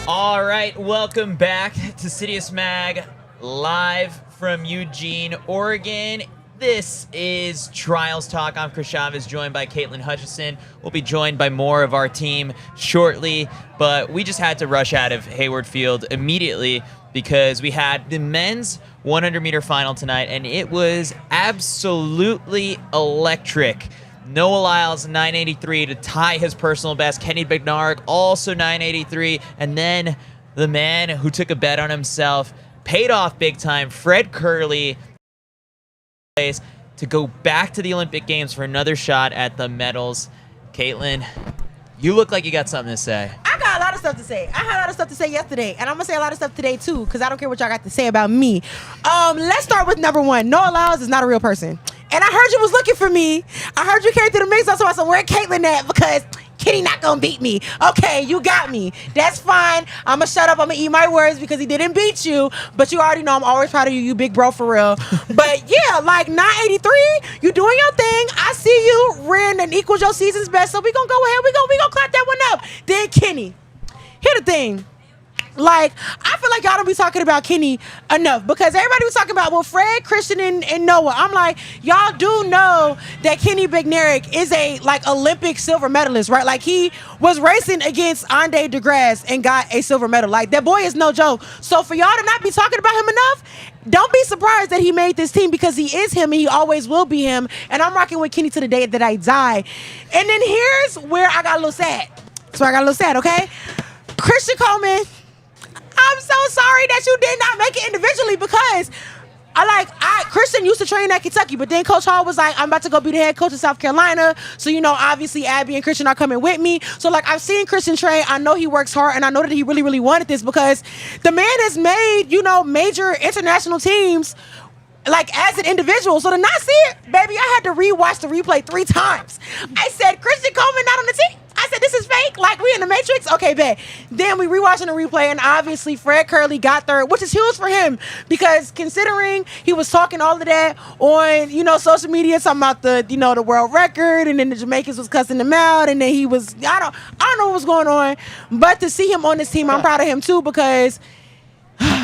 All right, welcome back to CITIUS MAG, live from Eugene, Oregon. This is Trials Talk. I'm Chris Chavez, joined by Caitlin Hutchison. We'll be joined by more of our team shortly, but we just had to rush out of Hayward Field immediately because we had the men's 100-meter final tonight, and it was absolutely electric. Noah Lyles, 983 to tie his personal best. Kenny Bednarik, also 983. And then the man who took a bet on himself, paid off big time, Fred Kerley, to go back to the Olympic Games for another shot at the medals. Caitlin, you look like you got something to say. I got a lot of stuff to say. I had a lot of stuff to say yesterday, and I'm going to say a lot of stuff today, too, because I don't care what y'all got to say about me. Let's start with number one. Noah Lyles is not a real person. And I heard you was looking for me. I heard you came to the mix. So I said, where Caitlin at? Because Kenny not going to beat me. Okay, you got me. That's fine. I'm going to shut up. I'm going to eat my words because he didn't beat you. But you already know I'm always proud of you, you big bro, for real. But yeah, like 983, you doing your thing. I see you ran and equals your season's best. So we going to go ahead. We gonna clap that one up. Then Kenny. Here's the thing. Like, I feel like y'all don't be talking about Kenny enough because everybody was talking about, well, Fred, Christian, and Noah. I'm like, y'all do know that Kenny Bednarik is a, like, Olympic silver medalist, right? Like, he was racing against Andre DeGrasse and got a silver medal. Like, that boy is no joke. So for y'all to not be talking about him enough, don't be surprised that he made this team because he is him and he always will be him. And I'm rocking with Kenny to the day that I die. And then here's where I got a little sad. Okay? Christian Coleman, I'm so sorry that you did not make it individually because Christian used to train at Kentucky, but then Coach Hall was like, I'm about to go be the head coach of South Carolina. So, you know, obviously Abby and Christian are coming with me. So, like, I've seen Christian train. I know he works hard, and I know that he really, really wanted this because the man has made, you know, major international teams like as an individual. So to not see it, baby, I had to rewatch the replay 3 times. I said, Christian Coleman not on the team? I said, this is fake? Like, we in the Matrix? Okay, bet. Then we rewatching the replay, and obviously Fred Kerley got third, which is huge for him because considering he was talking all of that on, you know, social media, talking about the, you know, the world record, and then the Jamaicans was cussing him out, and then he was, I don't know what was going on, but to see him on this team, I'm proud of him too because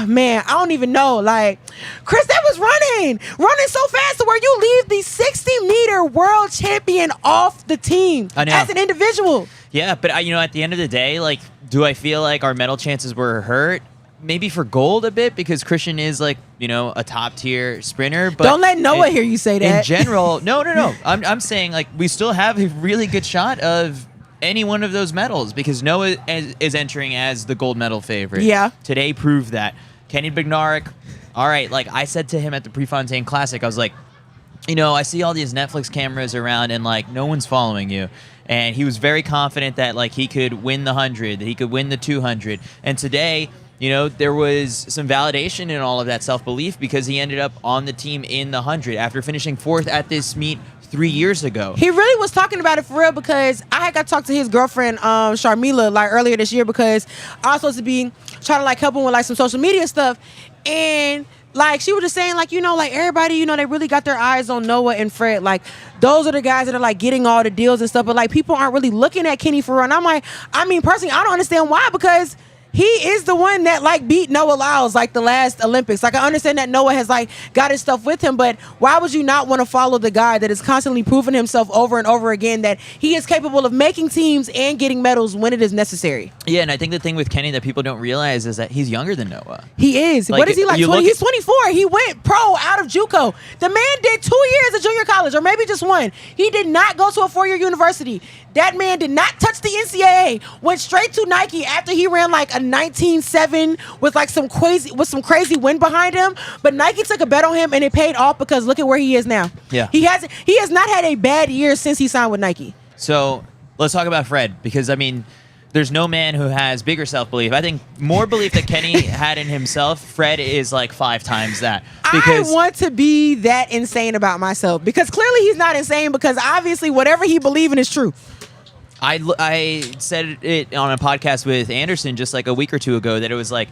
man, I don't even know. Like, Chris, that was running so fast to where you leave the 60-meter world champion off the team as an individual. Yeah, but you know, at the end of the day, like, do I feel like our medal chances were hurt? Maybe for gold a bit because Christian is like, you know, a top tier sprinter. But don't let Noah hear you say that. In general, no. I'm saying like we still have a really good shot of any one of those medals because Noah is entering as the gold medal favorite. Yeah. Today proved that. Kenny Bednarik, all right, like I said to him at the Prefontaine Classic, I was like, you know, I see all these Netflix cameras around and like no one's following you. And he was very confident that like he could win the 100, that he could win the 200. And today, you know, there was some validation in all of that self-belief because he ended up on the team in the 100 after finishing 4th at this meet 3 years ago. He really was talking about it for real because I had got to talk to his girlfriend, Sharmila, like earlier this year because I was supposed to be trying to like help him with like some social media stuff. And like she was just saying like, you know, like everybody, you know, they really got their eyes on Noah and Fred. Like those are the guys that are like getting all the deals and stuff. But like people aren't really looking at Kenny for real. And I'm like, I mean, personally, I don't understand why because he is the one that like beat Noah Lyles like the last Olympics. Like I understand that Noah has like got his stuff with him, but why would you not want to follow the guy that is constantly proving himself over and over again that he is capable of making teams and getting medals when it is necessary? Yeah, and I think the thing with Kenny that people don't realize is that he's younger than Noah. He is. Like, what is he like? 20? He's 24. He went pro out of JUCO. The man did 2 years of junior college, or maybe just 1. He did not go to a 4-year university. That man did not touch the NCAA. Went straight to Nike after he ran like a 19.7 with like some crazy wind behind him. But Nike took a bet on him and it paid off because look at where he is now. Yeah, he has not had a bad year since he signed with Nike. So let's talk about Fred because I mean, there's no man who has bigger self-belief. I think more belief that Kenny had in himself, Fred is like 5 times that. Because I want to be that insane about myself because clearly he's not insane because obviously whatever he believes in is true. I said it on a podcast with Anderson just like a week or 2 ago that it was like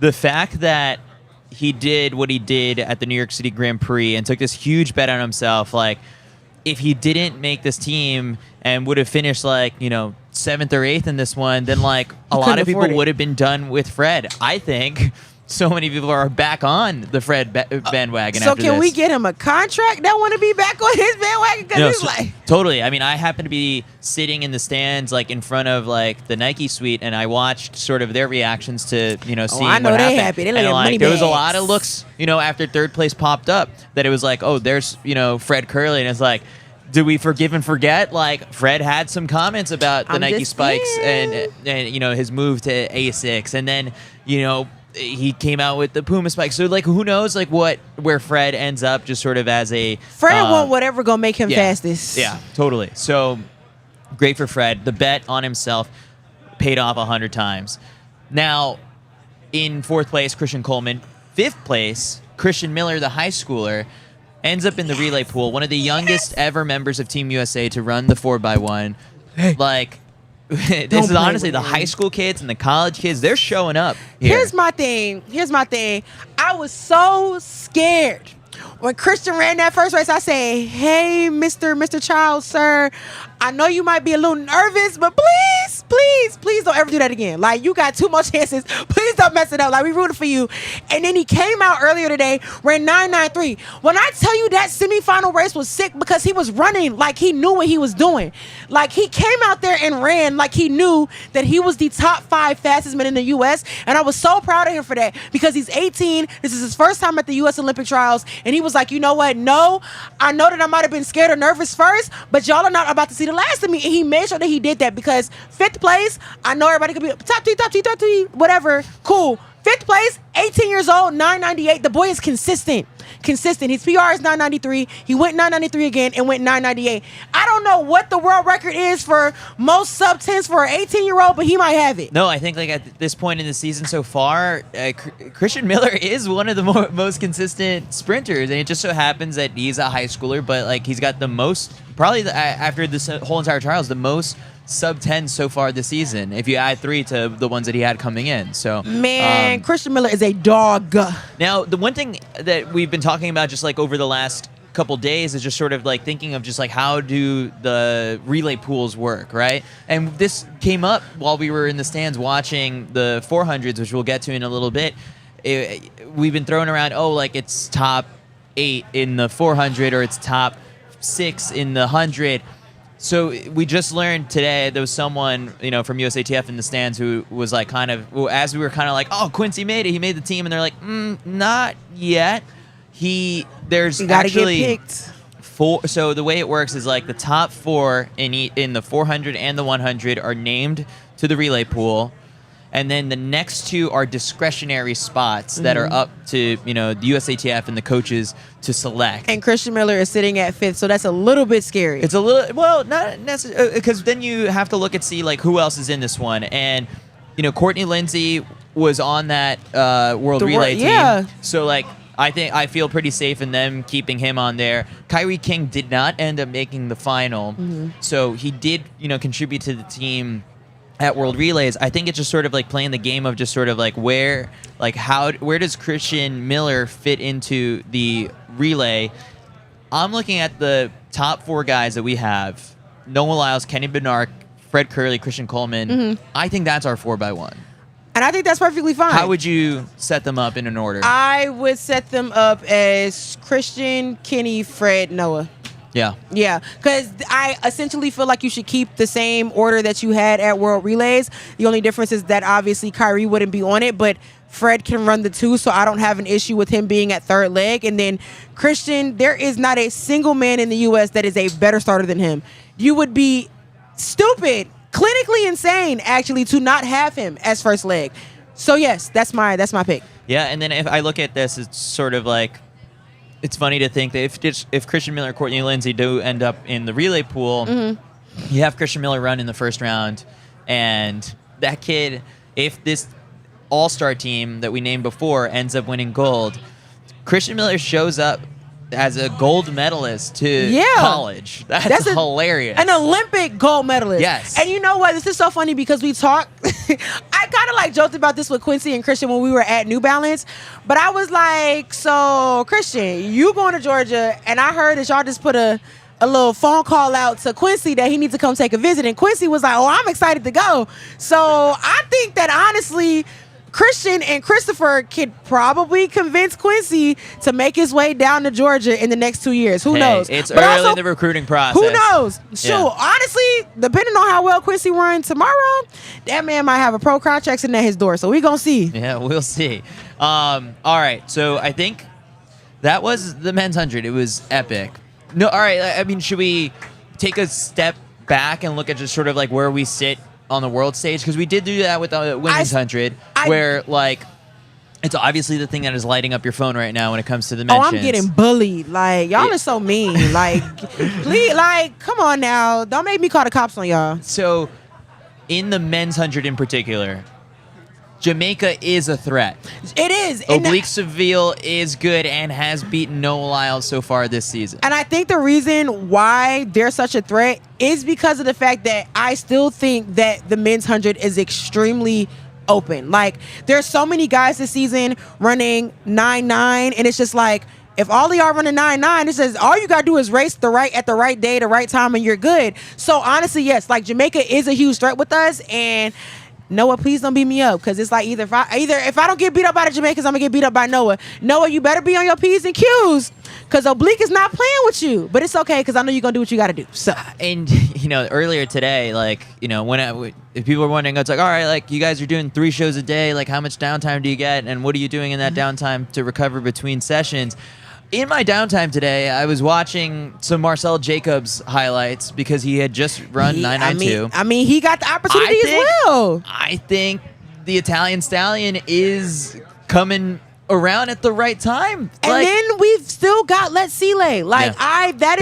the fact that he did what he did at the New York City Grand Prix and took this huge bet on himself. Like if he didn't make this team and would have finished like, 7th or 8th in this one, then like a lot of people would have been done with Fred. I think so many people are back on the Fred bandwagon so after this. So can we get him a contract that want to be back on his bandwagon? Because totally. I mean, I happen to be sitting in the stands, like in front of like the Nike suite, and I watched sort of their reactions to seeing I know what they happened. happy. They and money there was a bags. lot of looks, after third place popped up, that it was like, oh, there's Fred Curley, and it's like, do we forgive and forget? Like, Fred had some comments about the Nike spikes and his move to ASICS, and then he came out with the Puma spikes. So like, who knows like where Fred ends up, just sort of as a Fred want whatever gonna make him fastest. Yeah, totally. So great for Fred. The bet on himself paid off 100 times. Now, in 4th place, Christian Coleman. 5th place, Christian Miller, the high schooler, ends up in the relay pool. One of the youngest ever members of Team USA to run the 4x1. Like, this is honestly the high school kids and the college kids. They're showing up here. Here's my thing. I was so scared when Christian ran that first race. I said, hey, Mr. Child, sir, I know you might be a little nervous, but please don't ever do that again. Like, you got 2 more chances. Please don't mess it up. Like, we rooted for you. And then he came out earlier today, ran 9.93. When I tell you that semifinal race was sick, because he was running like he knew what he was doing. Like, he came out there and ran like he knew that he was the top 5 fastest man in the U.S. And I was so proud of him for that, because he's 18. This is his first time at the U.S. Olympic trials. And he was like, you know what? No, I know that I might have been scared or nervous first, but y'all are not about to see the last of me. And he made sure that he did that, because 5th place, I know everybody could be top three, whatever. Cool. 5th place, 18 years old, 9.98. The boy is consistent. His PR is 9.93. He went 9.93 again and went 9.98. I don't know what the world record is for most sub-10s for an 18-year-old, but he might have it. No, I think like at this point in the season so far, Christian Miller is one of the most consistent sprinters, and it just so happens that he's a high schooler, but like he's got the most, probably after this whole entire trials, the most sub-10 so far this season, if you add 3 to the ones that he had coming in. So man, Christian Miller is a dog. Now, the one thing that we've been talking about just like over the last couple days is just sort of like thinking of just like, how do the relay pools work, right? And this came up while we were in the stands watching the 400s, which we'll get to in a little bit. We've been throwing around, like it's top 8 in the 400 or it's top 6 in the 100. So we just learned today there was someone, from USATF in the stands who was like as we were kind of like, oh, Quincy made it. He made the team. And they're like, not yet. There's actually get picked. 4. So the way it works is like the top 4 in the 400 and the 100 are named to the relay pool. And then the next 2 are discretionary spots that are up to, the USATF and the coaches to select. And Christian Miller is sitting at 5th, so that's a little bit scary. It's a little, well, not necessarily, because then you have to look and see, like, who else is in this one. And, Courtney Lindsay was on that World Relay team. Yeah. So, like, I feel pretty safe in them keeping him on there. Kyrie King did not end up making the final. So he did, contribute to the team at World Relays. I think it's just sort of like playing the game of just sort of like where does Christian Miller fit into the relay? I'm looking at the top 4 guys that we have: Noah Lyles, Kenny Bednark, Fred Curley, Christian Coleman. I think that's our 4x1. And I think that's perfectly fine. How would you set them up in an order? I would set them up as Christian, Kenny, Fred, Noah. Yeah, because I essentially feel like you should keep the same order that you had at World Relays. The only difference is that obviously Kyrie wouldn't be on it, but Fred can run the 2, so I don't have an issue with him being at 3rd leg. And then Christian, there is not a single man in the U.S. that is a better starter than him. You would be stupid, clinically insane, actually, to not have him as first leg. So yes, that's my pick. Yeah, and then if I look at this, it's sort of like, it's funny to think that if Christian Miller and Courtney Lindsay do end up in the relay pool, you have Christian Miller run in the first round, and that kid, if this all-star team that we named before ends up winning gold, Christian Miller shows up as a gold medalist to college. That's hilarious. An Olympic gold medalist. Yes. And you know what? This is so funny because we talked. I kind of like joked about this with Quincy and Christian when we were at New Balance. But I was like, so Christian, you going to Georgia, and I heard that y'all just put a a little phone call out to Quincy that he needs to come take a visit, and Quincy was like, "Oh, I'm excited to go." So I think that honestly, Christian and Christopher could probably convince Quincy to make his way down to Georgia in the next 2 years. Who knows? It's But early also, in the recruiting process. who knows? Shoot, Yeah. honestly, depending on how well Quincy runs tomorrow, that man might have a pro contract sitting at his door. So we gonna see. Yeah, we'll see. All right, so I think that was the men's 100. It was epic. No, all right. I mean, should we take a step back and look at just sort of like where we sit on the world stage? Because we did do that with the women's 100, where like it's obviously the thing that is lighting up your phone right now when it comes to the mentions. Oh, I'm getting bullied. Like, y'all are so mean. Like, please, like, come on now. Don't make me call the cops on y'all. So, in the men's 100 in particular, Jamaica is a threat. It is. Oblique Seville is good and has beaten Noah Lyles so far this season. And I think the reason why they're such a threat is because of the fact that I still think that the men's 100 is extremely open. Like, there's so many guys this season running 9.9, and it's just like, if all of y'all running 9.9, it says all you gotta do is race at the right day, the right time, and you're good. So honestly, yes, like Jamaica is a huge threat with us, and Noah, please don't beat me up, because it's like either if I don't get beat up by the Jamaicans, I'm gonna get beat up by Noah. Noah, you better be on your P's and Q's, because Oblique is not playing with you. But it's okay, because I know you're gonna do what you gotta do. So, and you know, earlier today, like, you know, if people were wondering, it's like, all right, like you guys are doing 3 shows a day, like how much downtime do you get, and what are you doing in that downtime to recover between sessions? In my downtime today, I was watching some Marcel Jacobs highlights because he had just run 9.92. I mean, he got the opportunity as well. I think the Italian Stallion is coming around at the right time. And then we've still got Let's Sile. Like, yeah, that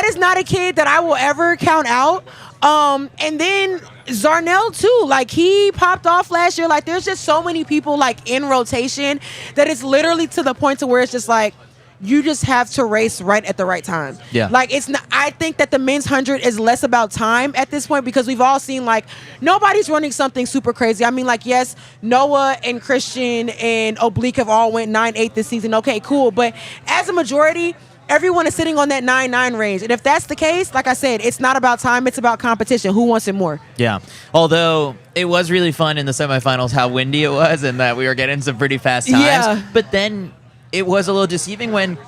is not a kid that I will ever count out. And then Zarnell too, like he popped off last year. Like, there's just so many people like in rotation that it's literally to the point to where it's just like, you just have to race right at the right time. Yeah. Like, it's not, I think that the men's 100 is less about time at this point, because we've all seen like nobody's running something super crazy. I mean, like, yes, Noah and Christian and Oblique have all went 9.8 this season. Okay, cool. But as a majority, everyone is sitting on that 9.9 range. And if that's the case, like I said, it's not about time, it's about competition. Who wants it more? Yeah. Although it was really fun in the semifinals how windy it was and that we were getting some pretty fast times. Yeah. But then it was a little deceiving when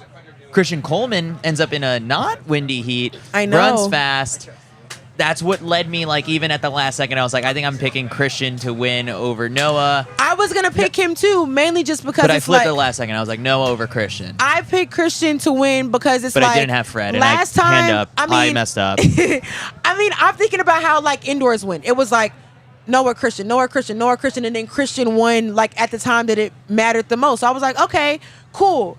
Christian Coleman ends up in a not windy heat, I know. runs fast. That's what led me, like, even at the last second, I was like, I think I'm picking Christian to win over Noah. I was going to pick him too, mainly just because But I it's flipped like, at the last second. I was like, Noah over Christian. I picked Christian to win because it's But like, I didn't have Fred. Last and I time, hand up. I messed up. I mean, I'm thinking about how like indoors went. It was like Noah Christian, Noah Christian, Noah Christian, and then Christian won like at the time that it mattered the most. So I was like, okay, cool.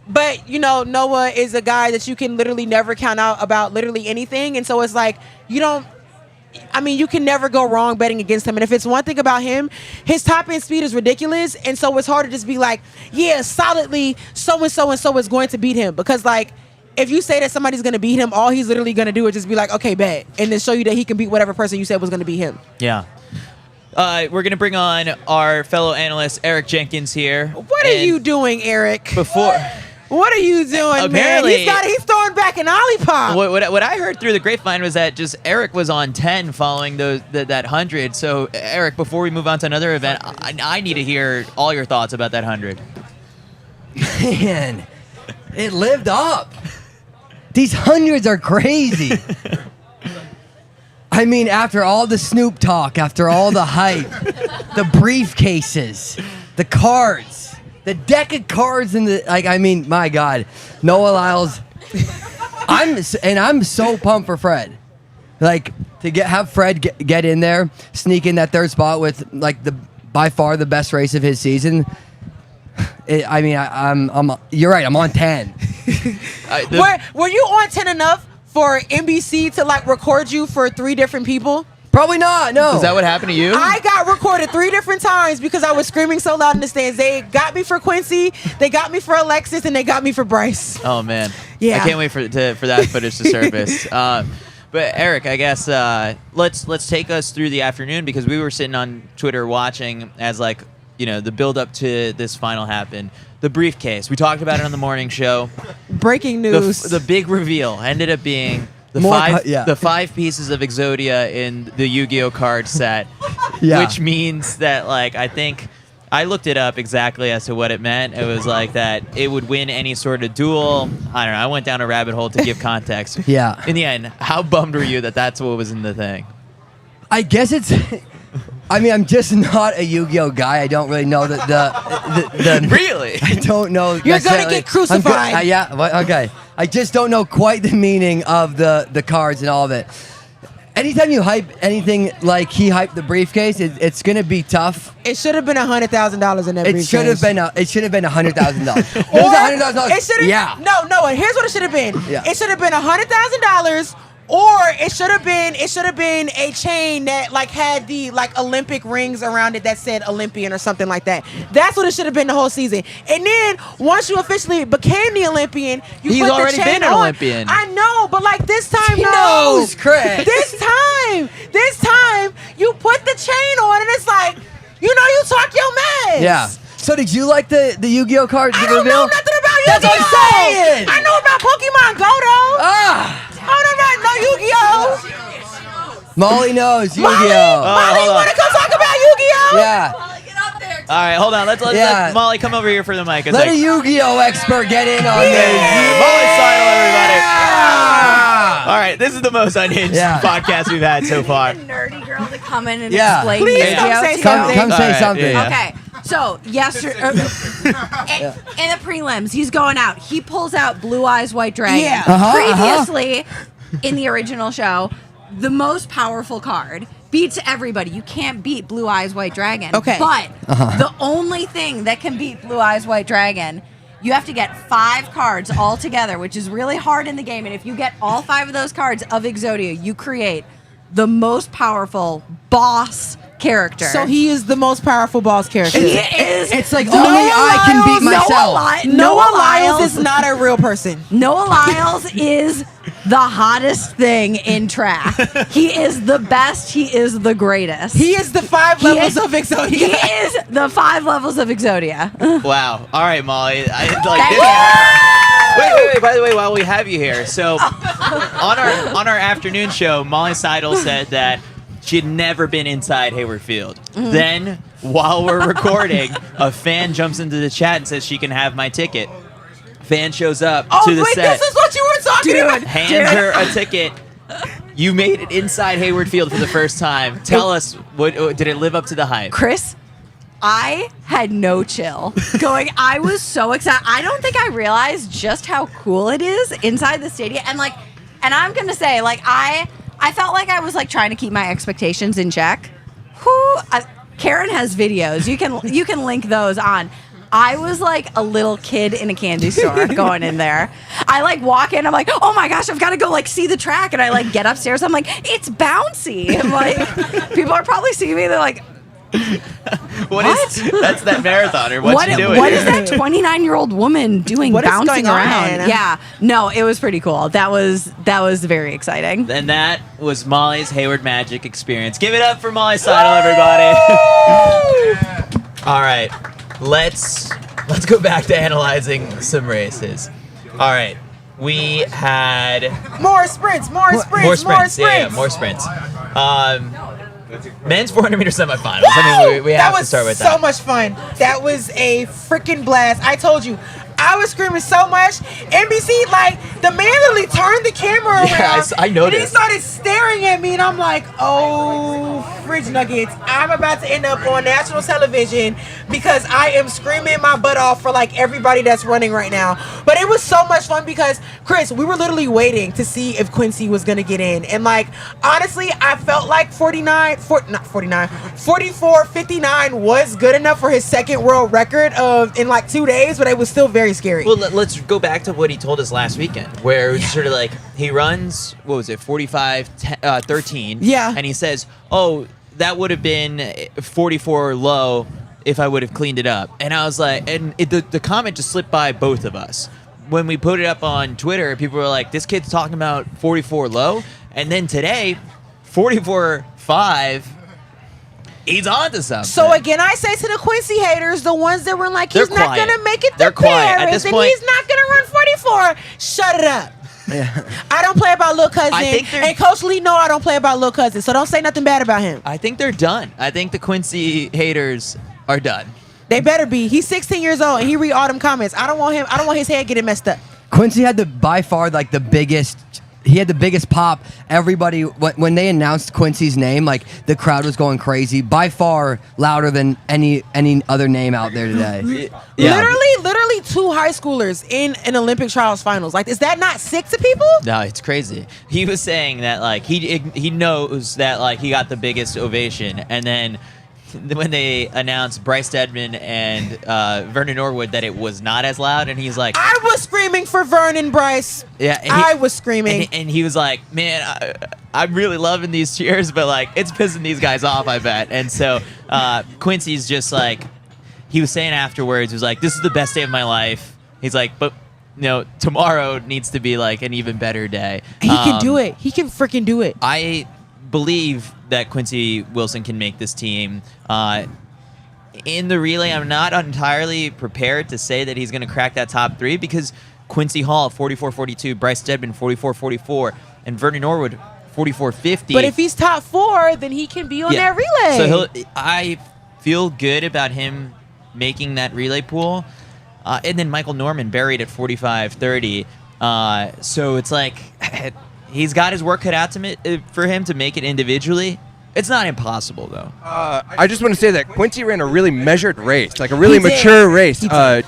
But, you know, Noah is a guy that you can literally never count out about literally anything. And so it's like, you can never go wrong betting against him. And if it's one thing about him, his top end speed is ridiculous. And so it's hard to just be like, yeah, solidly so-and-so and so is going to beat him. Because, like, if you say that somebody's going to beat him, all he's literally going to do is just be like, okay, bet. And then show you that he can beat whatever person you said was going to beat him. Yeah. We're going to bring on our fellow analyst, Eric Jenkins here. What are you doing, Eric? What are you doing, apparently, man? He's throwing back an olipop. What I heard through the grapevine was that just Eric was on 10 following that 100. So, Eric, before we move on to another event, I need to hear all your thoughts about that 100. Man, it lived up. These 100s are crazy. I mean, after all the Snoop talk, after all the hype, the briefcases, the cards, the deck of cards, and my God, Noah Lyles. I'm so pumped for Fred. Like, to have Fred get in there, sneak in that third spot with like by far the best race of his season. I'm you're right. I'm on 10. Were you on 10 enough for NBC to like record you for 3 different people? Probably not, no. Is that what happened to you? I got recorded 3 different times because I was screaming so loud in the stands. They got me for Quincy, they got me for Alexis, and they got me for Bryce. Oh, man. Yeah. I can't wait for that footage to surface. But, Eric, I guess let's take us through the afternoon, because we were sitting on Twitter watching as, like, you know, the build-up to this final happened. The briefcase. We talked about it on the morning show. Breaking news. The big reveal ended up being the the 5 pieces of Exodia in the Yu-Gi-Oh card set, which means that like I think I looked it up exactly as to what it meant. It was like that it would win any sort of duel. I don't know. I went down a rabbit hole to give context. Yeah. In the end, how bummed were you that that's what was in the thing? I guess it's. I mean, I'm just not a Yu-Gi-Oh guy. I don't really know the Really? I don't know. You're gonna get crucified. Yeah. Okay. I just don't know quite the meaning of the cards and all of it. Anytime you hype anything like he hyped the briefcase, it's gonna be tough. It should have been $100,000 in that briefcase. It should have been $100,000. It Or was $100,000. It should have. Yeah. No. Here's what it should have been. Yeah. It should have been $100,000. Or it should have been a chain that like had the like Olympic rings around it that said Olympian or something like that. That's what it should have been the whole season. And then once you officially became the Olympian, He's put already the chain been an on. Olympian. I know, but like this time, He no. knows, Chris. This time, you put the chain on, and it's like, you talk your mess. Yeah. So did you like the Yu-Gi-Oh card I don't know nothing about Yu-Gi-Oh. That's what I'm saying. I know about Pokemon Go though. Ah. I don't know Yu-Gi-Oh. Molly knows Molly, Yu-Gi-Oh. Molly, hold on. want to come talk about Yu-Gi-Oh? Yeah. All right, hold on. Let's let Molly come over here for the mic. Let a Yu-Gi-Oh expert get in on this. Molly Seidel, everybody. All right, this is the most unhinged podcast we've had so far. Nerdy girl to come in and Yeah. explain Please Yu-Gi-Oh don't say to you. something. Come say All right, something. yeah. Okay, so yesterday in the prelims, he's going out. He pulls out Blue Eyes White Dragon. Yeah. Previously, in the original show, the most powerful card beats everybody. You can't beat Blue Eyes White Dragon. Okay. But the only thing that can beat Blue Eyes White Dragon, you have to get 5 cards all together, which is really hard in the game. And if you get all 5 of those cards of Exodia, you create the most powerful boss character. So he is the most powerful boss character. He is. It's like only I can beat myself. Noah Lyles is not a real person. Noah Lyles is the hottest thing in track. He is the best. He is the greatest. He is the 5 levels of Exodia. He is the 5 levels of Exodia. Wow. All right, Molly. Thank Wait. By the way, while we have you here, so on our afternoon show, Molly Seidel said that she had never been inside Hayward Field. Then, while we're recording, a fan jumps into the chat and says she can have my ticket. Fan shows up to the set. This is what you were talking about. Hands her a ticket. You made it inside Hayward Field for the first time. Tell us, what did it live up to the hype? Chris, I had no chill. I was so excited. I don't think I realized just how cool it is inside the stadium. And I'm gonna say, I felt like I was trying to keep my expectations in check. Karen has videos. You can link those on. I was like a little kid in a candy store going in there. I walk in, I'm like, oh my gosh, I've got to go see the track. And I get upstairs. I'm like, it's bouncy. I'm people are probably seeing me. They're like, what? That's that marathoner. What's she doing? What is that 29-year-old woman doing What is bouncing going on? around? Yeah. No, it was pretty cool. That was very exciting. And that was Molly's Hayward Magic experience. Give it up for Molly Seidel, everybody. All right. Let's go back to analyzing some races. All right. We had More sprints. Yeah, more sprints. Men's 400-meter semifinals. I mean, we have to start with that. That was so much fun. That was a freaking blast. I told you, I was screaming so much. NBC, the man literally turned the camera around. Yeah, I noticed. And he started staring at me, and I'm like, oh, fridge nuggets. I'm about to end up on national television because I am screaming my butt off for everybody that's running right now. But it was so much fun because, Chris, we were literally waiting to see if Quincy was going to get in. And honestly, I felt like 44:59 was good enough for his second world record in 2 days, but it was still very scary. Well, let's go back to what he told us last weekend, where it was sort of he runs, 45:13. Yeah. And he says, oh, that would have been 44 low if I would have cleaned it up. And I was like, the comment just slipped by both of us. When we put it up on Twitter, people were like, this kid's talking about 44 low. And then today, 44.5. he's on to something. So again, I say to the Quincy haters, the ones that were like, he's They're not quiet. gonna make it They're to quiet. At Paris, this and point- he's not gonna run 44. Shut it up. Yeah. I don't play about Lil Cousin, I think they're- and Coach Lee know I don't play about Lil Cousin, so don't say nothing bad about him. I think they're done. I think the Quincy haters are done. They better be. He's 16 years old, and he read all them comments. I don't want his head getting messed up. Quincy had by far like the biggest. He had the biggest pop. Everybody, when they announced Quincy's name, like the crowd was going crazy. By far louder than any other name out there today. Yeah. Literally 2 high schoolers in an Olympic trials finals. Like, is that not sick to people? No, it's crazy. He was saying that like he knows that like he got the biggest ovation, and then when they announced Bryce Deadman and Vernon Norwood that it was not as loud, and he's like, I was screaming for Vernon Bryce. yeah, and I was screaming. and he was like, man, I'm really loving these cheers, but like it's pissing these guys off, I bet. And so Quincy's just like, he was saying afterwards, he was like, this is the best day of my life. He's like, but tomorrow needs to be like an even better day. He can do it. He can freaking do it. I believe that Quincy Wilson can make this team. In the relay, I'm not entirely prepared to say that he's going to crack that top 3 because Quincy Hall, 44.42, Bryce Deadman, 44.44, and Vernon Norwood, 44.50. But if he's top 4, then he can be on that relay. So I feel good about him making that relay pool. And then Michael Norman buried at 45.30. So it's like he's got his work cut out for him to make it individually. It's not impossible, though. I just want to say that Quincy ran a really measured race, like a really He did. mature race. He did.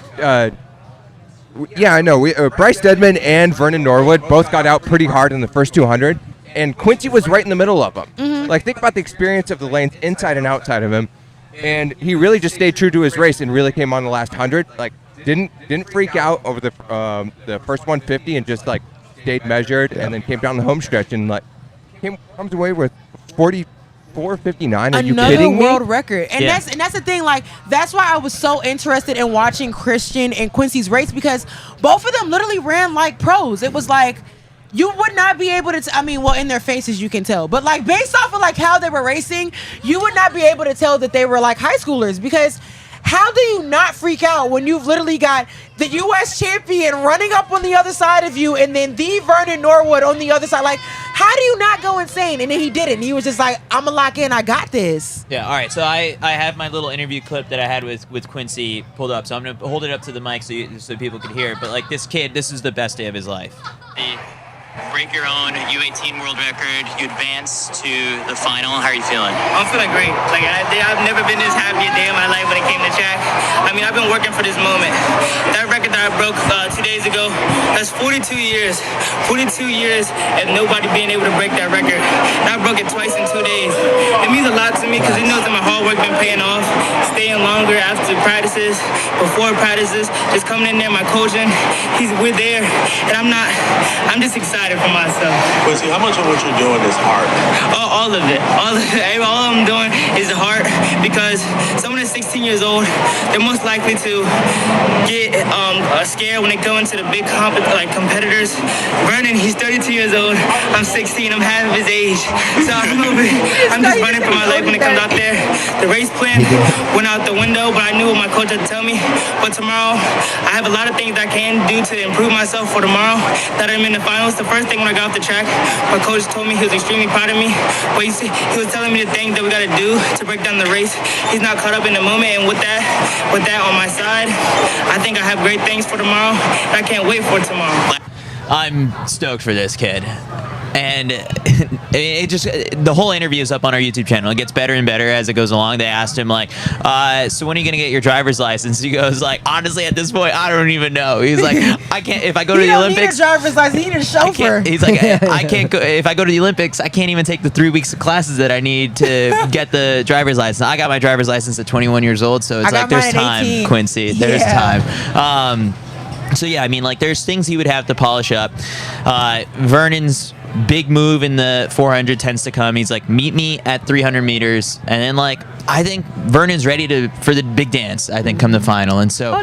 Yeah, I know. Bryce Deadman and Vernon Norwood both got out pretty hard in the first 200, and Quincy was right in the middle of them. Mm-hmm. Like, think about the experience of the lanes inside and outside of him, and he really just stayed true to his race and really came on the last 100. Like, didn't freak out over the first 150 and just like stayed measured, and then came down the home stretch and like comes away with 44.59. Are you Another kidding me? world record. And Yeah. that's the thing, like, that's why I was so interested in watching Christian and Quincy's race, because both of them literally ran like pros. It was like, you would not be able to, in their faces you can tell, but like based off of like how they were racing, you would not be able to tell that they were like high schoolers, because how do you not freak out when you've literally got the U.S. champion running up on the other side of you, and then the Vernon Norwood on the other side? Like, how do you not go insane? And then he didn't. He was just like, I'm going to lock in. I got this. Yeah, all right. So I have my little interview clip that I had with Quincy pulled up. So I'm going to hold it up to the mic so people can hear it. But like this kid, this is the best day of his life. Break your own U18 world record. You advance to the final. How are you feeling? I'm feeling great. Like I've never been this happy a day in my life when it came to track. I've been working for this moment. That record that I broke 2 days ago, that's 42 years. 42 years and nobody being able to break that record. And I broke it twice in 2 days. It means a lot to me because it knows that my hard work been paying off. Staying longer after practices, before practices, just coming in there, my coaching, we're there, and I'm just excited for myself. Quincy, how much of what you're doing is hard? All of it. All I'm doing is hard, because someone that's 16 years old, they're most likely to get scared when they go into the big competitors. Vernon, he's 32 years old. I'm 16. I'm half of his age. So I'm just running for my life when it comes out there. The race plan went out the window, but I knew what my coach had to tell me. But tomorrow, I have a lot of things I can do to improve myself for tomorrow that I'm in the finals. The first thing when I got off the track, my coach told me he was extremely proud of me. But he was telling me the things that we got to do to break down the race. He's not caught up in the moment, and with that on my side, I think I have great things for tomorrow. And I can't wait for tomorrow. I'm stoked for this kid. And it just, the whole interview is up on our YouTube channel. It gets better and better as it goes along. They asked him like, so when are you going to get your driver's license? He goes like, honestly, at this point, I don't even know. He's like, I can't, if I go to the Olympics. He don't need a driver's license. He need a chauffeur. He's like, I can't go, if I go to the Olympics, I can't even take the 3 weeks of classes that I need to get the driver's license. I got my driver's license at 21 years old. So it's like, there's time, 18. Quincy. There's Yeah. time. So yeah, there's things he would have to polish up. Vernon's big move in the 400 tends to come. He's like, meet me at 300 meters, and then I think Vernon's ready for the big dance. I think come the final, and so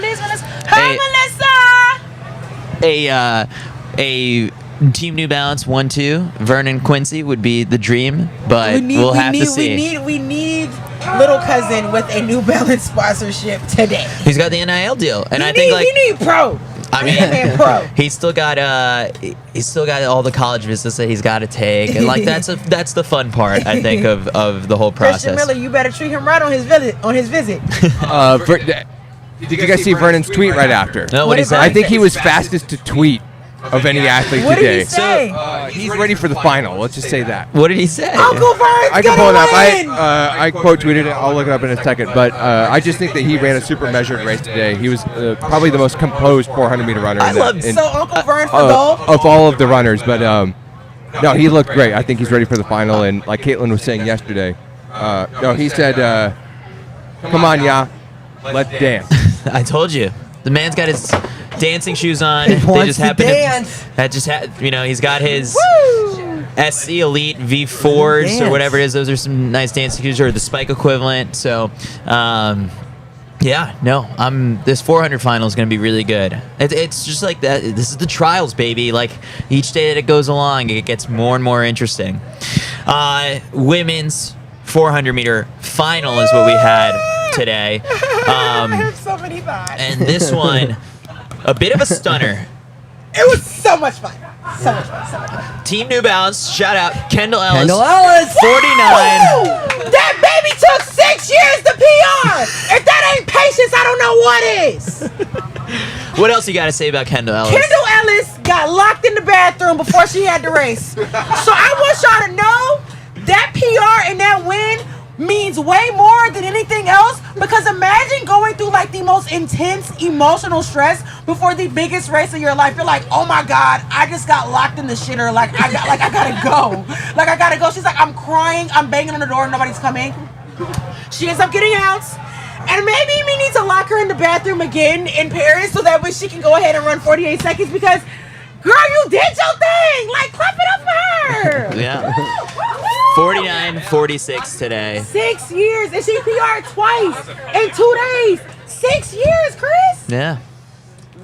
a Team New Balance 1-2 Vernon Quincy would be the dream, but we'll have to see. We need little cousin with a New Balance sponsorship today. He's got the NIL deal, and I He think like need pro. I mean, pro. he's still got all the college visits that he's got to take, and like that's the fun part I think of the whole Christian process. Miller, you better treat him right on his visit. Did you guys see Vernon's tweet right after? No, what What he did said? I think he was fastest to tweet of any athlete What today. did he say? He's ready for the final. Let's just say that. What did he say? Uncle Vern's I can pull it up. win. I quote tweeted it. I'll look it up in a second. But I just think that he ran a super measured race today. He was probably the most composed 400 meter runner So Uncle Vern for gold. of all of the runners. But no, he looked great. I think he's ready for the final. And like Caitlin was saying yesterday, no, he said, "Come on, yeah, let's dance." I told you, the man's got his dancing shoes on. They wants just to happen dance. That just he's got his SC Elite V4s or Dance. whatever it is. Those are some nice dancing shoes, or the Spike equivalent. So, this 400 final is going to be really good. It's just like that. This is the trials, baby. Like each day that it goes along, it gets more and more interesting. Women's 400 meter final is what we had today. I have so many thoughts. And this one, a bit of a stunner. It was so much fun. So much fun. Team New Balance, shout out Kendall Ellis. Kendall Ellis. 49. That baby took 6 years to PR. If that ain't patience, I don't know what is. What else you got to say about Kendall Ellis? Kendall Ellis got locked in the bathroom before she had the race. So I want y'all to know that PR and that win means way more than anything else, because imagine going through like the most intense emotional stress before the biggest race of your life. You're like, oh my God, I just got locked in the shitter. I gotta go. She's like, I'm crying, I'm banging on the door, nobody's coming. She ends up getting out. And maybe we need to lock her in the bathroom again in Paris so that way she can go ahead and run 48 seconds, because girl, you did your thing. Like, clap it up for her. Yeah. 49-46 today. 6 years, and she PR'd twice in 2 days. 6 years, Chris. Yeah.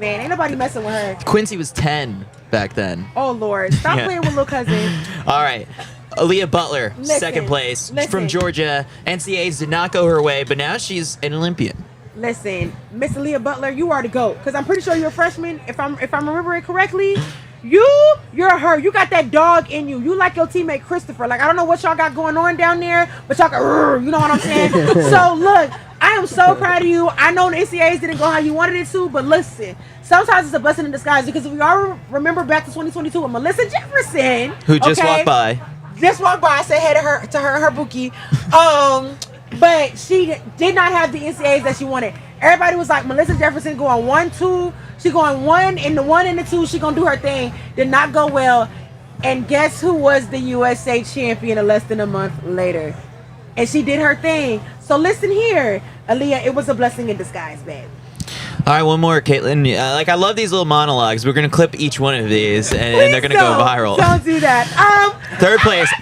Man, ain't nobody messing with her. Quincy was 10 back then. Oh Lord, stop Yeah. playing with little cousin. All right. Aaliyah Butler, Listen, second place. She's from listen. Georgia. NCAAs did not go her way, but now she's an Olympian. Listen, Miss Aaliyah Butler, you are the GOAT. Because I'm pretty sure you're a freshman. If I'm remembering correctly, you're her. You got that dog in you. You like your teammate Christopher. Like, I don't know what y'all got going on down there, but y'all got, you know what I'm saying? So look, I am so proud of you. I know the NCAAs didn't go how you wanted it to, but listen, sometimes it's a blessing in disguise, because if we all remember back to 2022 with Melissa Jefferson, Who just walked by. Just walked by, I said hey to her and her bookie. But she did not have the NCAAs that she wanted. Everybody was like, Melissa Jefferson going 1-2. She going 1 and the 1 and the 2. She gonna do her thing. Did not go well. And guess who was the USA champion less than a month later? And she did her thing. So listen here, Aaliyah, it was a blessing in disguise, babe. All right, one more, Caitlin. I love these little monologues. We're going to clip each one of these, and they're going to go viral. Don't do that. Third place,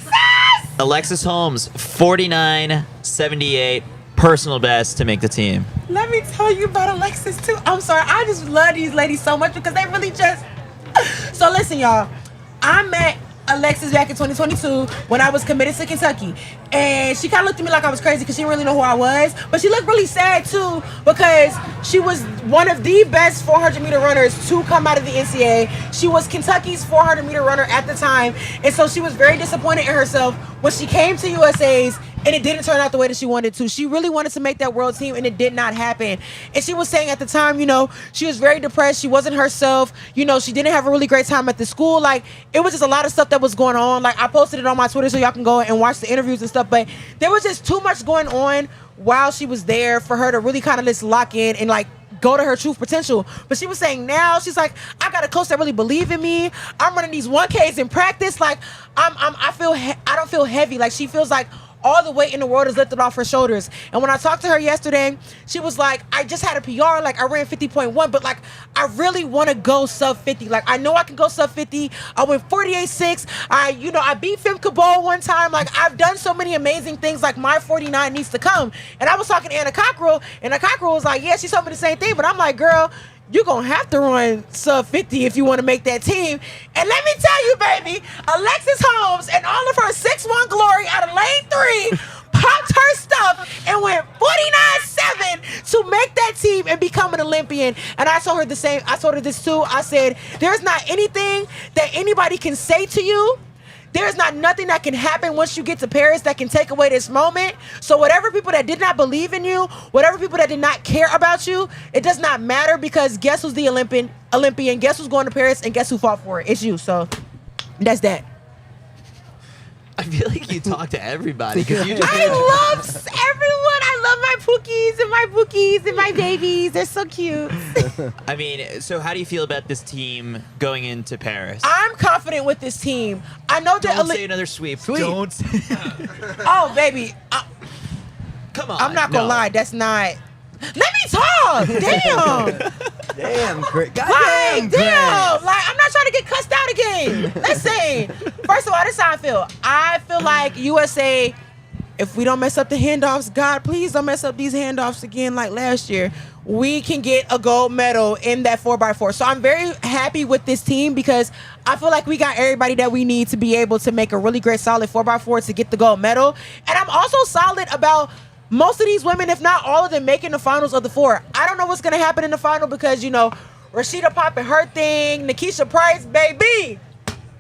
Alexis Holmes, 49.78, personal best to make the team. Let me tell you about Alexis, too. I'm sorry. I just love these ladies so much because they really just... So listen, y'all. I met Alexis back in 2022 when I was committed to Kentucky. And she kind of looked at me like I was crazy because she didn't really know who I was. But she looked really sad, too, because she was one of the best 400-meter runners to come out of the NCAA. She was Kentucky's 400-meter runner at the time. And so she was very disappointed in herself when she came to USA's and it didn't turn out the way that she wanted to. She really wanted to make that world team, and it did not happen. And she was saying at the time, you know, she was very depressed. She wasn't herself. You know, she didn't have a really great time at the school. Like, it was just a lot of stuff that was going on. Like, I posted it on my Twitter so y'all can go and watch the interviews and stuff. But there was just too much going on while she was there for her to really kind of just lock in and, like, go to her true potential. But she was saying now, she's like, I got a coach that really believe in me. I'm running these 1Ks in practice. Like, I don't feel heavy. Like, she feels like all the weight in the world is lifted off her shoulders. And when I talked to her yesterday, she was like, I just had a PR, like I ran 50.1, but like I really want to go sub 50. Like I know I can go sub 50. I went 48.6. I beat Fem Cabot one time. Like I've done so many amazing things. Like my 49 needs to come. And I was talking to Anna Cockrell, and Anna Cockrell was like, yeah, she told me the same thing, but I'm like, girl, you're going to have to run sub 50 if you want to make that team. And let me tell you, baby, Alexis Holmes and all of her 6'1" glory out of lane 3 popped her stuff and went 49-7 to make that team and become an Olympian. And I told her the same. I told her this too. I said, there's not anything that anybody can say to you. There's not nothing that can happen once you get to Paris that can take away this moment. So whatever people that did not believe in you, whatever people that did not care about you, it does not matter, because guess who's the Olympian? Guess who's going to Paris, and guess who fought for it? It's you. So that's that. I feel like you talk to everybody. 'Cause you just I love everyone. I love my pookies and my bookies and my babies. They're so cute. I mean, so how do you feel about this team going into Paris? I'm confident with this team. I know that. Don't say another sweep. Don't. Oh, baby. Come on. I'm not gonna lie. That's not. Let me talk. Damn. Damn, Chris. Like, damn. Like, I'm not trying to get cussed out again. Listen. First of all, this is how I feel. I feel like USA, if we don't mess up the handoffs, God, please don't mess up these handoffs again like last year. We can get a gold medal in that 4x4. So I'm very happy with this team, because I feel like we got everybody that we need to be able to make a really great solid 4x4 to get the gold medal. And I'm also solid about most of these women, if not all of them, making the finals of the 4. I don't know what's going to happen in the final, because, you know, Rashida popping her thing, Nikisha Price, baby,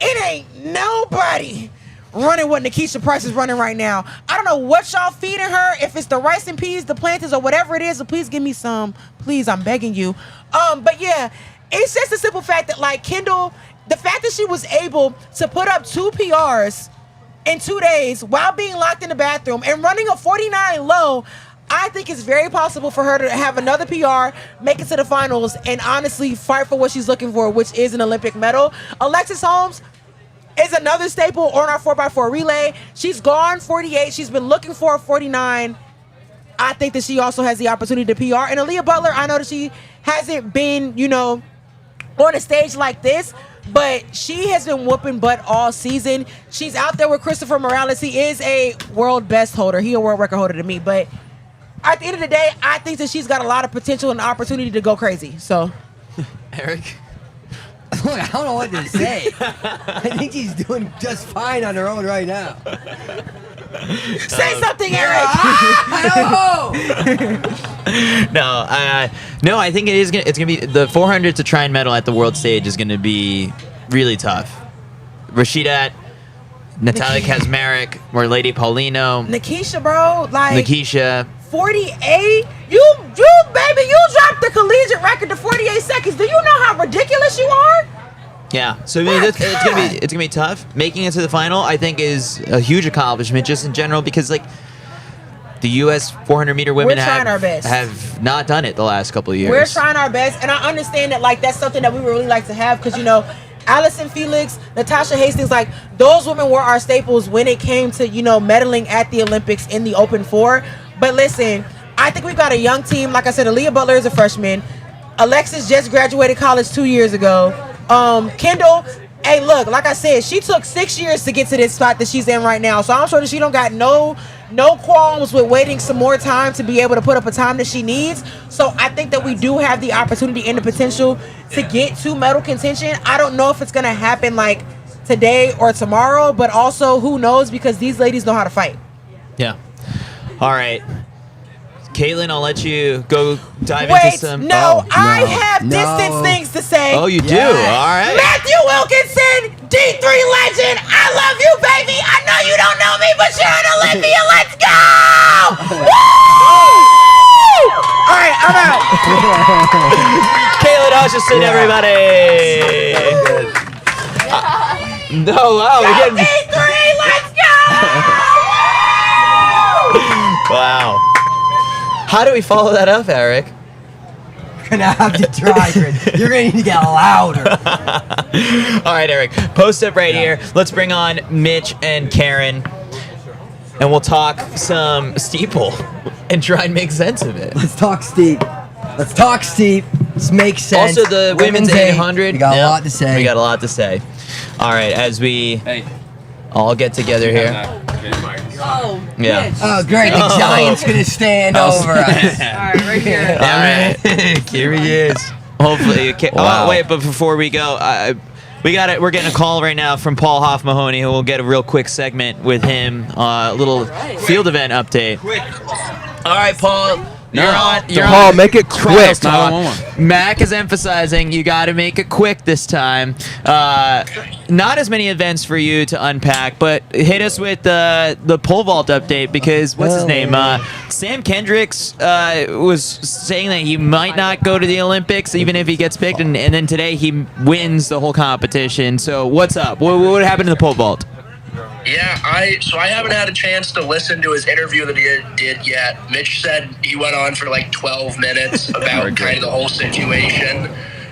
it ain't nobody running what Nikisha Price is running right now. I don't know what y'all feeding her, if it's the rice and peas, the plantains, or whatever it is, so please give me some. Please, I'm begging you. But yeah, it's just the simple fact that, like, Kendall, the fact that she was able to put up 2 PRs in 2 days while being locked in the bathroom and running a 49 low, I think it's very possible for her to have another PR, make it to the finals, and honestly fight for what she's looking for, which is an Olympic medal. Alexis Holmes is another staple on our 4x4 relay. She's gone 48. She's been looking for a 49. I think that she also has the opportunity to PR. And Aaliyah Butler, I know that she hasn't been, you know, on a stage like this, but she has been whooping butt all season. She's out there with Christopher Morales. He is a world best holder. He a world record holder to me. But at the end of the day, I think that she's got a lot of potential and opportunity to go crazy. So, Eric? I don't know what to say. I think she's doing just fine on her own right now. say something, Eric. No, I think it's gonna be the 400 to try and medal at the world stage is gonna be really tough. Rashidat, Natalia Kazmarek, or Lady Paulino, Nikisha, bro, like Nikisha. 48. You baby, you dropped the collegiate record to 48 seconds. Do you know how ridiculous you are? Yeah, so I mean, it's gonna be tough. Making it to the final, I think, is a huge accomplishment just in general, because like the U.S. 400 meter women We're trying our best. have not done it the last couple of years. We're trying our best, and I understand that like that's something that we would really like to have, because you know, Allison Felix, Natasha Hastings, like those women were our staples when it came to, you know, medaling at the Olympics in the Open 4. But listen, I think we've got a young team. Like I said, Aaliyah Butler is a freshman. Alexis just graduated college 2 years ago. Kendall, hey, look, like I said, she took 6 years to get to this spot that she's in right now. So I'm sure that she don't got no qualms with waiting some more time to be able to put up a time that she needs. So I think that we do have the opportunity and the potential to get to medal contention. I don't know if it's going to happen like today or tomorrow, but also who knows, because these ladies know how to fight. Yeah. All right. Caitlin, I'll let you go dive into some. I have distance things to say. Oh, you do? All right. Matthew Wilkinson, D3 legend. I love you, baby. I know you don't know me, but you're an Olympian. Let's go! Woo! All right, I'm out. Caitlin Hutchison, everybody. No, wow. Go D3, let's go! Wow. How do we follow that up, Eric? You're gonna have to try, Chris. You're gonna need to get louder. All right, Eric. Post up right here. Let's bring on Mitch and Karen, and we'll talk some steeple and try and make sense of it. Let's talk steep. This makes sense. Also, the women's 800. We got a lot to say. We got a lot to say. All right, as we all get together here. Oh, Yeah. Mitch. Oh, great. The giant's going to stand over us. All right, right here. All right. Here he is. Hopefully. Okay. Wow. Wait, but before we go, We got it. We're getting a call right now from Paul Hoff-Mahoney, who will get a real quick segment with him. A little field event update. All right, Paul. You're on. Paul, make it quick. Mac is emphasizing you got to make it quick this time. Not as many events for you to unpack, but hit us with the pole vault update because what's his name? Sam Kendricks was saying that he might not go to the Olympics even if he gets picked, and then today he wins the whole competition. So what's up? What happened to the pole vault? Yeah, I haven't had a chance to listen to his interview that he did yet. Mitch said he went on for like 12 minutes about kind of the whole situation.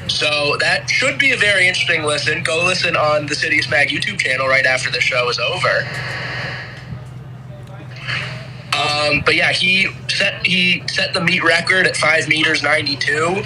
So that should be a very interesting listen. Go listen on the CITIUS MAG YouTube channel right after the show is over. But yeah, he set the meet record at 5 meters 92.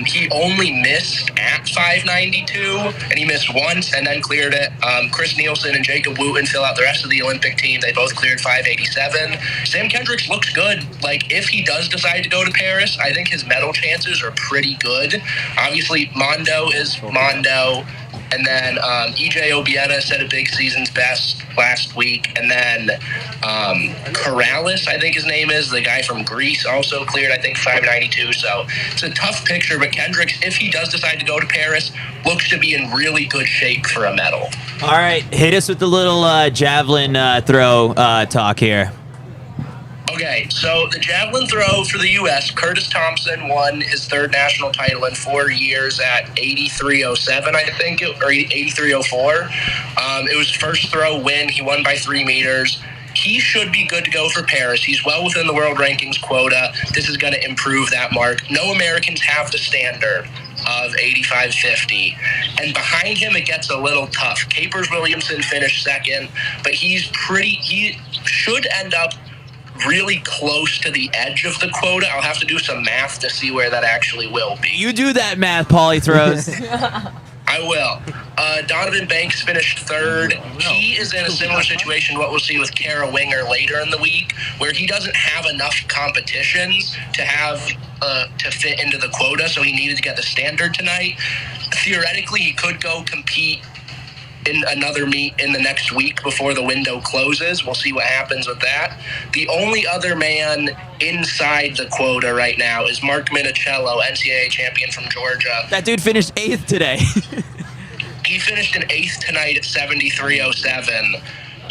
He only missed at 5.92, and he missed once and then cleared it. Chris Nielsen and Jacob Wooten fill out the rest of the Olympic team. They both cleared 5.87. Sam Kendricks looks good. Like, if he does decide to go to Paris, I think his medal chances are pretty good. Obviously, Mondo is Mondo. And then EJ Obiena set a big season's best last week. And then Corrales, I think his name is, the guy from Greece, also cleared, I think, 5.92. So it's a tough picture. But Kendricks, if he does decide to go to Paris, looks to be in really good shape for a medal. All right, hit us with the little javelin throw talk here. Okay, so the javelin throw for the U.S., Curtis Thompson won his third national title in 4 years at 83.07, I think, or 83.04. It was his first throw win. He won by 3 meters. He should be good to go for Paris. He's well within the world rankings quota. This is going to improve that mark. No Americans have the standard of 85.50. And behind him, it gets a little tough. Capers Williamson finished second, but he should end up really close to the edge of the quota. I'll have to do some math to see where that actually will be. You do that math, Paulie throws. I will. Donovan Banks finished third. He is in a similar situation, what we'll see with Kara Winger later in the week, where he doesn't have enough competitions to have to fit into the quota, so he needed to get the standard tonight. Theoretically, he could go compete in another meet in the next week before the window closes. We'll see what happens with that. The only other man inside the quota right now is Mark Minicello, NCAA champion from Georgia. That dude finished 8th today. He finished in 8th tonight at 73.07.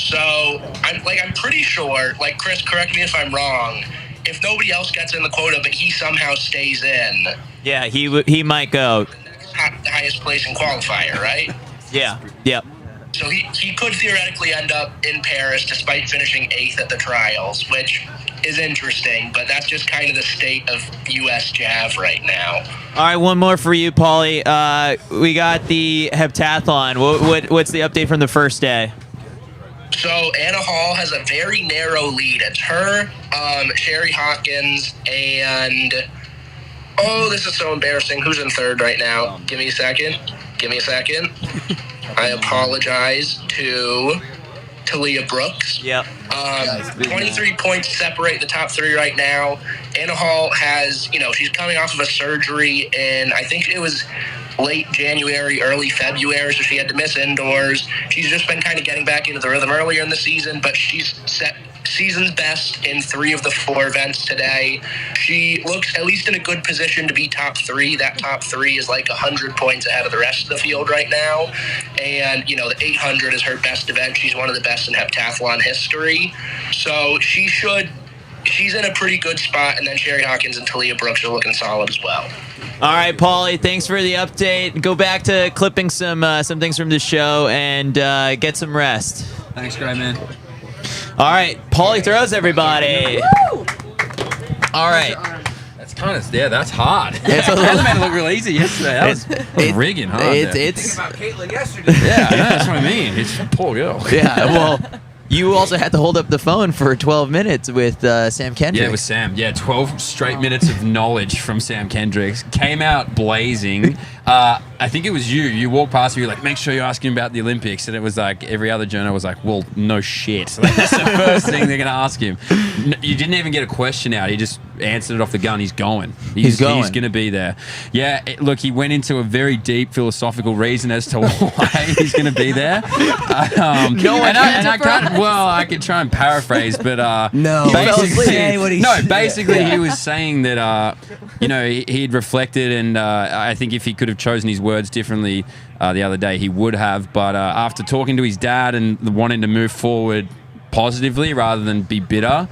So I'm pretty sure, like, Chris, correct me if I'm wrong, if nobody else gets in the quota but he somehow stays in. Yeah, he might go. The highest place in qualifier, right? Yeah. Yep. So he could theoretically end up in Paris despite finishing 8th at the trials, which is interesting, but that's just kind of the state of U.S. Jav right now. All right, one more for you, Paulie. We got the Heptathlon. What's the update from the first day? So Anna Hall has a very narrow lead. It's her, Sherry Hawkins, and this is so embarrassing. Who's in third right now? Give me a second. I apologize to Talia Brooks. Yep. 23 points separate the top 3 right now. Anna Hall has, she's coming off of a surgery in, I think it was late January, early February, so she had to miss indoors. She's just been kind of getting back into the rhythm earlier in the season, but she's set season's best in 3 of the 4 events today. She looks at least in a good position to be top 3. That top 3 is like 100 points ahead of the rest of the field right now. And, the 800 is her best event. She's one of the best in heptathlon history. So she's in a pretty good spot. And then Sherry Hawkins and Talia Brooks are looking solid as well. All right, Paulie, thanks for the update. Go back to clipping some things from the show and get some rest. Thanks, Gray, man. All right, Paulie throws, everybody. Woo! All right. That's kind of, that's hot. It's a That made it look real easy yesterday. That was rigging, huh? It's About Caitlin yesterday. yeah, that's what I mean. It's poor girl. Yeah, well, You also had to hold up the phone for 12 minutes with Sam Kendricks. Yeah, it was Sam. Yeah, 12 straight minutes of knowledge from Sam Kendricks. Came out blazing. I think it was you. You walked past me, you were like, make sure you ask him about the Olympics. And it was like, every other journo was like, well, no shit. Like, that's the first thing they're going to ask him. You didn't even get a question out. He just answered it off the gun. He's going. He's going to be there. Yeah, look, he went into a very deep philosophical reason as to why he's going to be there. I could try and paraphrase, but no, basically he was saying that he'd reflected, and I think if he could have chosen his words differently the other day, he would have. But after talking to his dad and wanting to move forward positively rather than be bitter.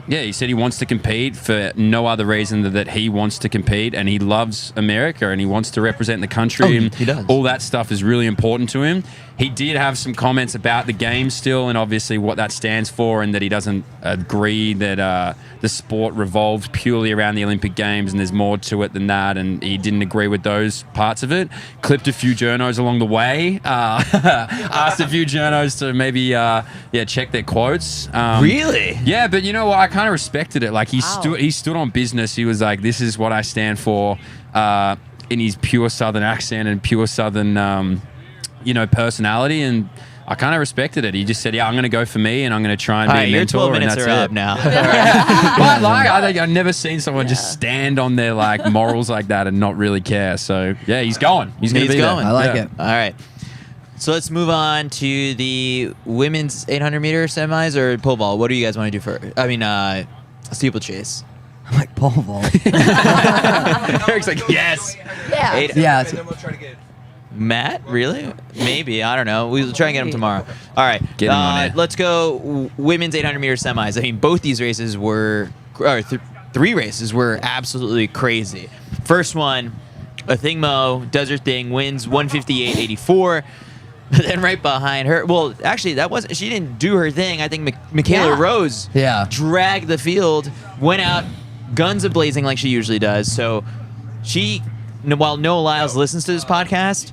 He said he wants to compete for no other reason than that he wants to compete, and he loves America and he wants to represent the country. And he does. All that stuff is really important to him. He did have some comments about the game still, and obviously what that stands for, and that he doesn't agree that the sport revolves purely around the Olympic Games and there's more to it than that, and he didn't agree with those parts of it. Clipped a few journos along the way, asked a few journos to maybe check their quotes. Really? Yeah, but you know what? I kind of respected it. Like he stood on business. He was like, "This is what I stand for," in his pure Southern accent and pure Southern, personality, and I kind of respected it. He just said, "Yeah, I'm going to go for me, and I'm going to try and be a mentor." Your 12 minutes and that's are it. up now. But I think I've never seen someone just stand on their morals like that and not really care. So yeah, he's going. He's going to be going. there. I like it. All right. So let's move on to the women's 800-meter semis or pole vault. What do you guys want to do first? I mean, steeplechase. I'm like, pole vault. Eric's like, yes. Yeah. Yeah. And then we'll try to get Matt, really? Maybe. I don't know. We'll try and get him tomorrow. All right. Get him on it. Let's go women's 800-meter semis. I mean, both these races were, three races were absolutely crazy. First one, Athing Mu does her thing, wins 158.84. But then right behind her, well, actually, she didn't do her thing. I think Michaela Rose dragged the field, went out guns a-blazing like she usually does. So while Noah Lyles listens to this podcast,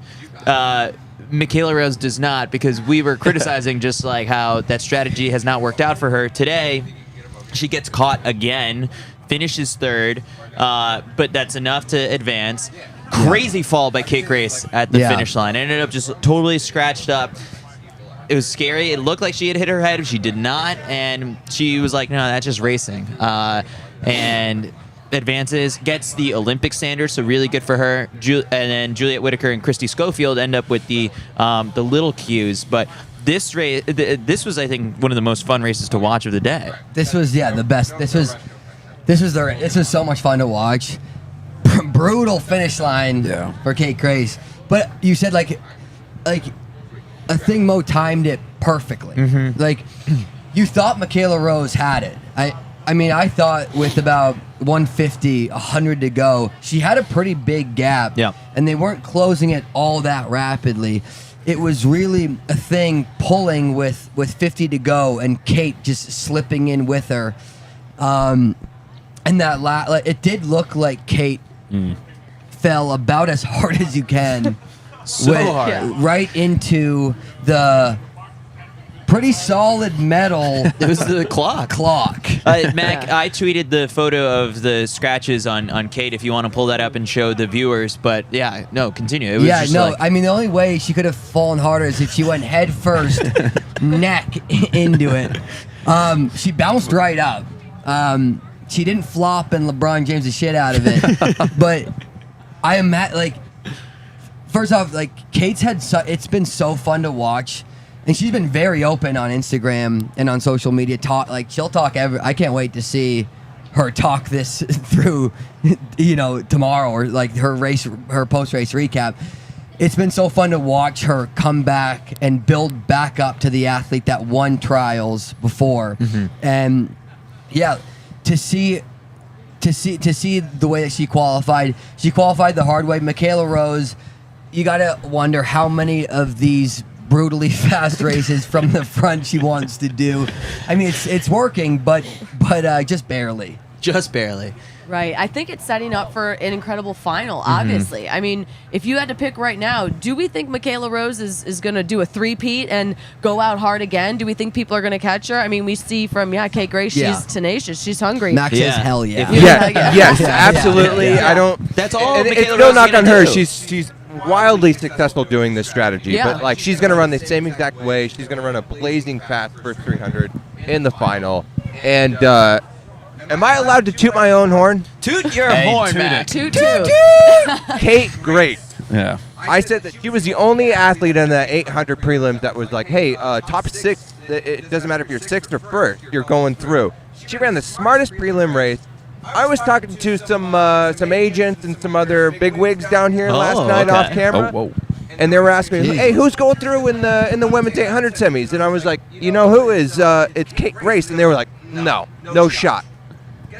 Michaela Rose does not, because we were criticizing just like how that strategy has not worked out for her. Today, she gets caught again, finishes third, but that's enough to advance. Crazy fall by Kate Grace at the finish line. Ended up just totally scratched up. It was scary. It looked like she had hit her head. She did not. And she was like, no, that's just racing. And advances, gets the Olympic standard, so really good for her. And then Juliet Whitaker and Christy Schofield end up with the little cues. But this race, this was, I think, one of the most fun races to watch of the day. This was the best. This was so much fun to watch. Brutal finish line for Kate Grace. But you said like Athing Mu timed it perfectly. Mm-hmm. Like you thought Michaela Rose had it. I mean, I thought with about 150, 100 to go, she had a pretty big gap. Yeah. And they weren't closing it all that rapidly. It was really a thing pulling with 50 to go and Kate just slipping in with her. And that it did look like Kate fell about as hard as you can. Hard. Right into the pretty solid metal. It was the clock. Mac, I tweeted the photo of the scratches on Kate if you want to pull that up and show the viewers. But yeah, no, continue. It was I mean, the only way she could have fallen harder is if she went head first, neck into it. She bounced right up. She didn't flop and LeBron James the shit out of it. But I am first off, Kate's had it's been so fun to watch. And she's been very open on Instagram and on social media. She'll talk I can't wait to see her talk this through, tomorrow, or her post-race recap. It's been so fun to watch her come back and build back up to the athlete that won trials before. Mm-hmm. And yeah, to see the way that she qualified the hard way. Michaela Rose, you gotta wonder how many of these brutally fast races from the front she wants to do. I mean, it's working, but just barely. just barely. Right. I think it's setting up for an incredible final, obviously. I mean, if you had to pick right now, do we think Michaela Rose is going to do a three-peat and go out hard again? Do we think people are going to catch her? I mean, we see from, Kate Grace, she's tenacious. She's hungry. Max says hell yeah. Yes, absolutely. Yeah. I don't. That's all. And Michaela it's no Rose is knock on gonna her. do. She's wildly successful doing this strategy. Yeah. But like, she's gonna run the same exact way. She's gonna run a blazing fast first 300 in the final. And am I allowed to toot my own horn? Toot your Hey, horn, toot Mac. Toot, toot. Kate Grace. Yeah. I said that she was the only athlete in the 800 prelims that was like, hey, top 6. It doesn't matter if you're 6th or 1st. You're going through. She ran the smartest prelim race. I was talking to some agents and some other bigwigs down here last night off camera. Oh, whoa. And they were asking me, hey, who's going through in the women's 800 semis? And I was like, you know who is? It's Kate Grace. And they were like, no shot.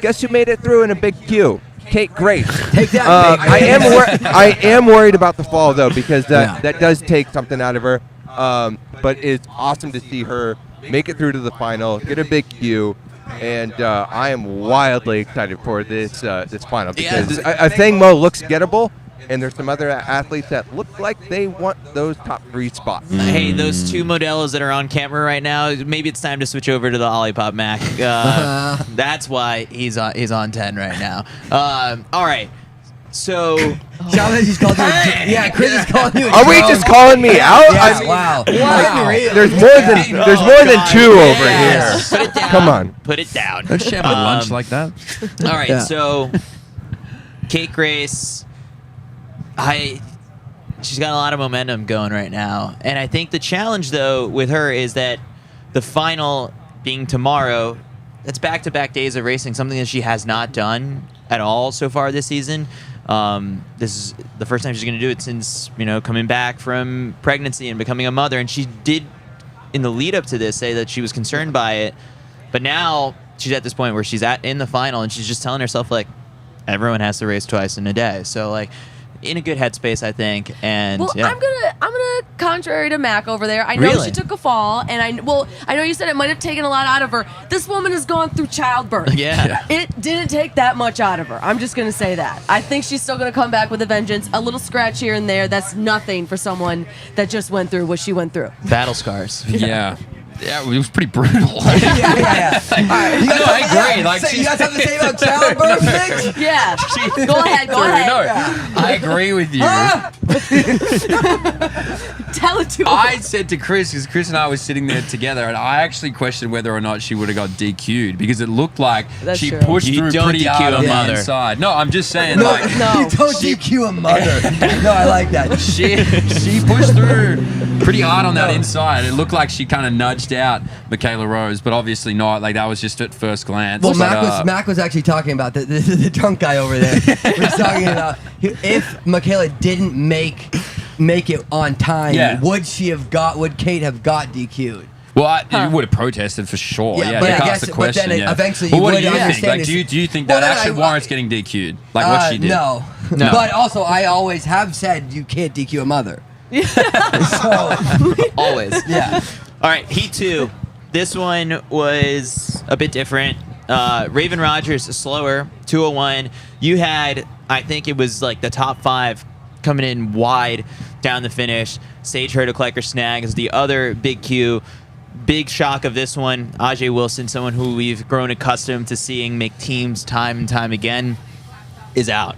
Guess who made it through in a big queue? Kate Grace. Take that. I am worried about the fall though, because that does take something out of her. But it's awesome to see her make it through to the final, get a big queue. And I am wildly excited for this final because Athing Mu looks gettable, and there's some other athletes that look like they want those top 3 spots. Hey, those 2 Modelos that are on camera right now, maybe it's time to switch over to the Olipop Mac. That's why he's on 10 right now. All right. So, Chavez, he's called you yeah, Chris is calling you a Are we drone. just calling me out? Yeah, I mean, wow. There's more than 2 over here. Put it down. Come on. Put it down. Don't share my lunch like that. All right, Yeah. so Kate Grace, she's got a lot of momentum going right now. And I think the challenge, though, with her is that the final being tomorrow, that's back-to-back days of racing, something that she has not done at all so far this season. This is the first time she's going to do it since, coming back from pregnancy and becoming a mother. And she did, in the lead up to this, say that she was concerned by it. But now she's at this point where she's in the final, and she's just telling herself, like, everyone has to race twice in a day. So, like, in a good headspace, I think. And Well, yeah. I'm gonna contrary to Mac over there. I know Really? she took a fall, and I know you said it might have taken a lot out of her. This woman has gone through childbirth. Yeah. It didn't take that much out of her. I'm just gonna say that. I think she's still gonna come back with a vengeance. A little scratch here and there. That's nothing for someone that just went through what she went through. Battle scars. Yeah. Yeah, it was pretty brutal. Yeah. All right, No, I agree. Like, you guys have to say about childbirth things? Yeah. Go ahead. Go ahead. No, I agree with you. Tell it to her. I said to Chris, because Chris and I were sitting there together, and I actually questioned whether or not she would have got DQ'd, because it looked like That's she true. pushed You through don't pretty DQ hard a on the mother. inside. No, I'm just saying, No, like, you don't DQ a mother. No, I like that. she pushed through pretty hard on that inside. It looked like she kind of nudged out Michaela Rose, but obviously not. Like, that was just at first glance. Well, But, Mac was actually talking about the drunk guy over there. Was talking about if Michaela didn't make it on time, Yeah. would Kate have got DQ'd? Well, you would have protested for sure. Yeah, Yeah, but they I asked guess- the but question. then yeah. eventually But you what would do you think? understand Like, this- do you think Well, that then actually I- warrants getting DQ'd? Like what she did? No. No. But also, I always have said you can't DQ a mother. So, Always. yeah. All right, Heat 2. This one was a bit different. Raven Rogers, slower, 201. You had, I think it was like the top 5 coming in wide down the finish. Sage Hurticlecker Snag is the other big Q. Big shock of this one. Ajay Wilson, someone who we've grown accustomed to seeing make teams time and time again, is out.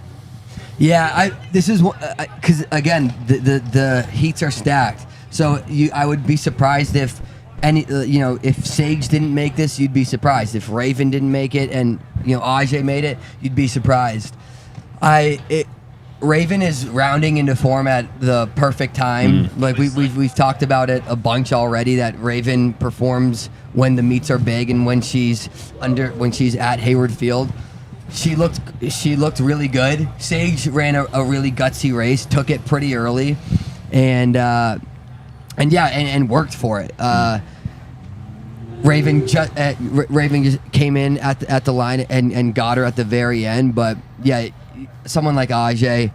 Yeah, this is because again the heats are stacked. So I would be surprised if if Sage didn't make this, you'd be surprised. If Raven didn't make it and Ajay made it, you'd be surprised. Raven is rounding into form at the perfect time. Like we've talked about it a bunch already. That Raven performs when the meets are big and when she's at Hayward Field. She looked really good. Sage ran a really gutsy race, took it pretty early, and worked for it. Raven just came in at the line and got her at the very end. But yeah, someone like Ajay,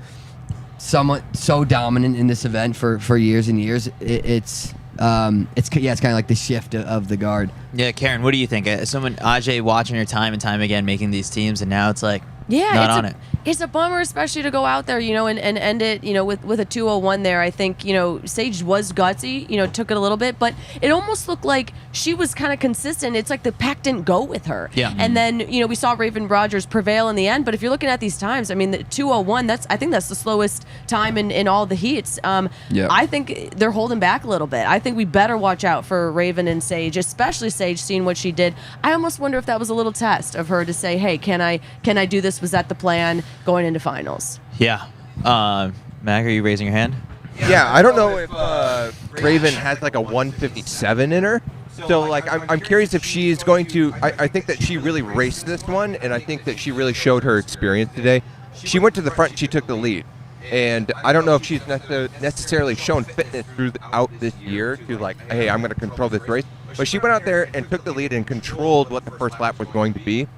someone so dominant in this event for years and years, it's it's kind of like the shift of the guard. Yeah, Karen, what do you think? Someone Ajay watching her time and time again making these teams, and now it's like not on it. It's a bummer, especially to go out there, and end it, with a 2:01 there. I think, Sage was gutsy, took it a little bit, but it almost looked like she was kind of consistent. It's like the pack didn't go with her. Yeah. And then, we saw Raven Rogers prevail in the end. But if you're looking at these times, I mean, the 2:01, I think that's the slowest time in all the heats. I think they're holding back a little bit. I think we better watch out for Raven and Sage, especially Sage, seeing what she did. I almost wonder if that was a little test of her to say, hey, can I do this? Was that the plan going into finals? Yeah. Mag, are you raising your hand? Yeah, I don't know if Raven has like a 157 in her. So, like, I'm curious if she's going to. I think that she really raced this one, and I think that she really showed her experience today. She went to the front and she took the lead. And I don't know if she's necessarily shown fitness throughout this year to, like, hey, I'm going to control this race. But she went out there and took the lead and controlled what the first lap was going to be.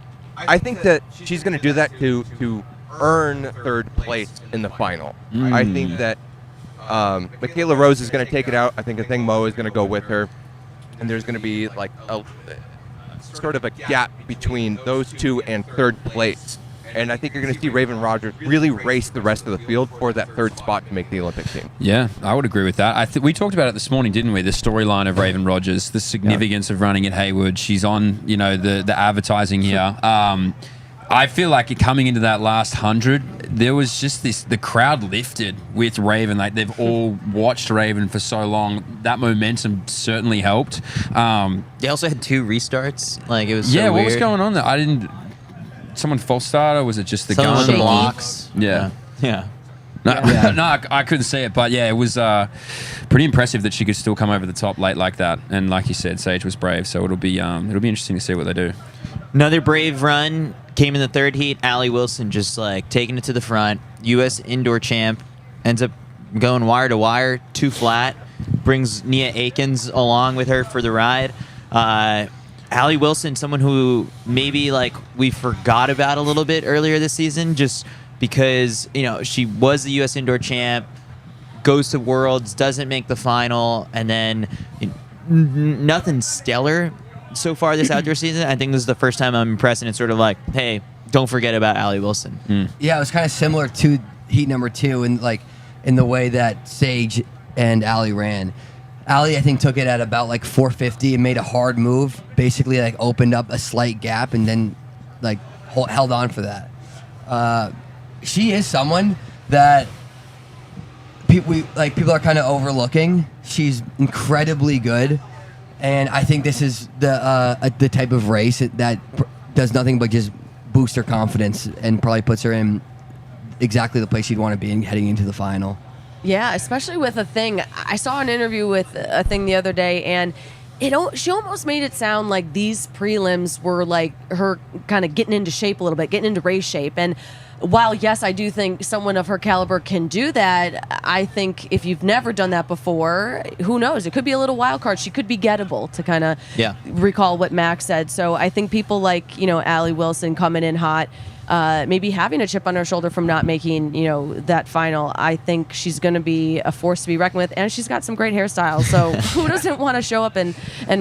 I think that she's going to do that to earn third place in the final. I think that Michaela Rose is going to take it out. I think Athing Mu is going to go with her. And there's going to be like a sort of a gap between those two and third place. And I think you're going to see Raven Rogers really race the rest of the field for that third spot to make the Olympic team. Yeah, I would agree with that. We talked about it this morning, didn't we? The storyline of Raven Rogers, the significance of running at Hayward. She's on, the advertising here. I feel like coming into that last 100, there was just the crowd lifted with Raven. Like, they've all watched Raven for so long. That momentum certainly helped. They also had 2 restarts. Like, it was so weird. What was going on there? Someone false started, or was it just the gun? The blocks. Yeah. No, I couldn't see it, but yeah, it was pretty impressive that she could still come over the top late like that. And like you said, Sage was brave, so it'll be interesting to see what they do. Another brave run came in the third heat. Allie Wilson just like taking it to the front. U.S. indoor champ ends up going wire to wire, 2 flat. Brings Nia Akins along with her for the ride. Allie Wilson, someone who maybe like we forgot about a little bit earlier this season, just because she was the U.S. indoor champ, goes to Worlds, doesn't make the final, and then nothing stellar so far this outdoor season. I think this is the first time I'm impressed, and it's sort of like, hey, don't forget about Allie Wilson. Yeah, it was kind of similar to heat number 2 in the way that Sage and Allie ran. Allie, I think, took it at about like 450 and made a hard move, basically like opened up a slight gap and then like held on for that. She is someone that people are kind of overlooking. She's incredibly good, and I think this is the type of race that does nothing but just boost her confidence and probably puts her in exactly the place she'd want to be in heading into the final. Yeah, especially with Athing. I saw an interview with Athing the other day, and she almost made it sound like these prelims were like her kind of getting into shape a little bit, getting into race shape. And while, yes, I do think someone of her caliber can do that, I think if you've never done that before, who knows? It could be a little wild card. She could be gettable, to kind of recall what Max said. So I think people like, Allie Wilson coming in hot, maybe having a chip on her shoulder from not making, that final. I think she's going to be a force to be reckoned with, and she's got some great hairstyles. So who doesn't want to show up and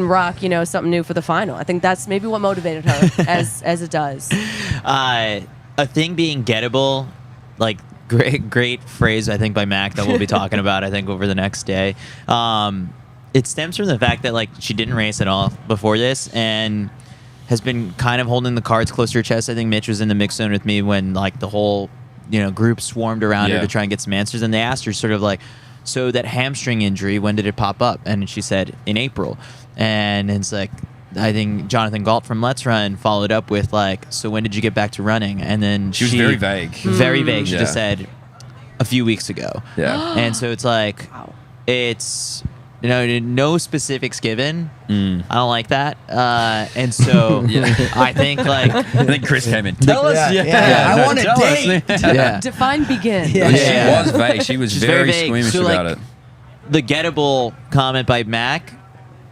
rock, something new for the final? I think that's maybe what motivated her as it does. A thing being gettable, like great phrase, I think, by Mac that we'll be talking about, I think, over the next day. It stems from the fact that like she didn't race at all before this, and has been kind of holding the cards close to her chest. I think Mitch was in the mix zone with me when like the whole group swarmed around her to try and get some answers, and they asked her sort of like, so that hamstring injury, when did it pop up? And she said in April. And it's like, I think Jonathan Galt from Let's Run followed up with like, so when did you get back to running? And then she was very vague. Very vague. She just said a few weeks ago. Yeah. And so it's like, it's no specifics given. I don't like that. And so I think like I think Chris came in. Tell us. I want a date. Define begin. She was vague. She was very squeamish so, about like, it. The gettable comment by Mac,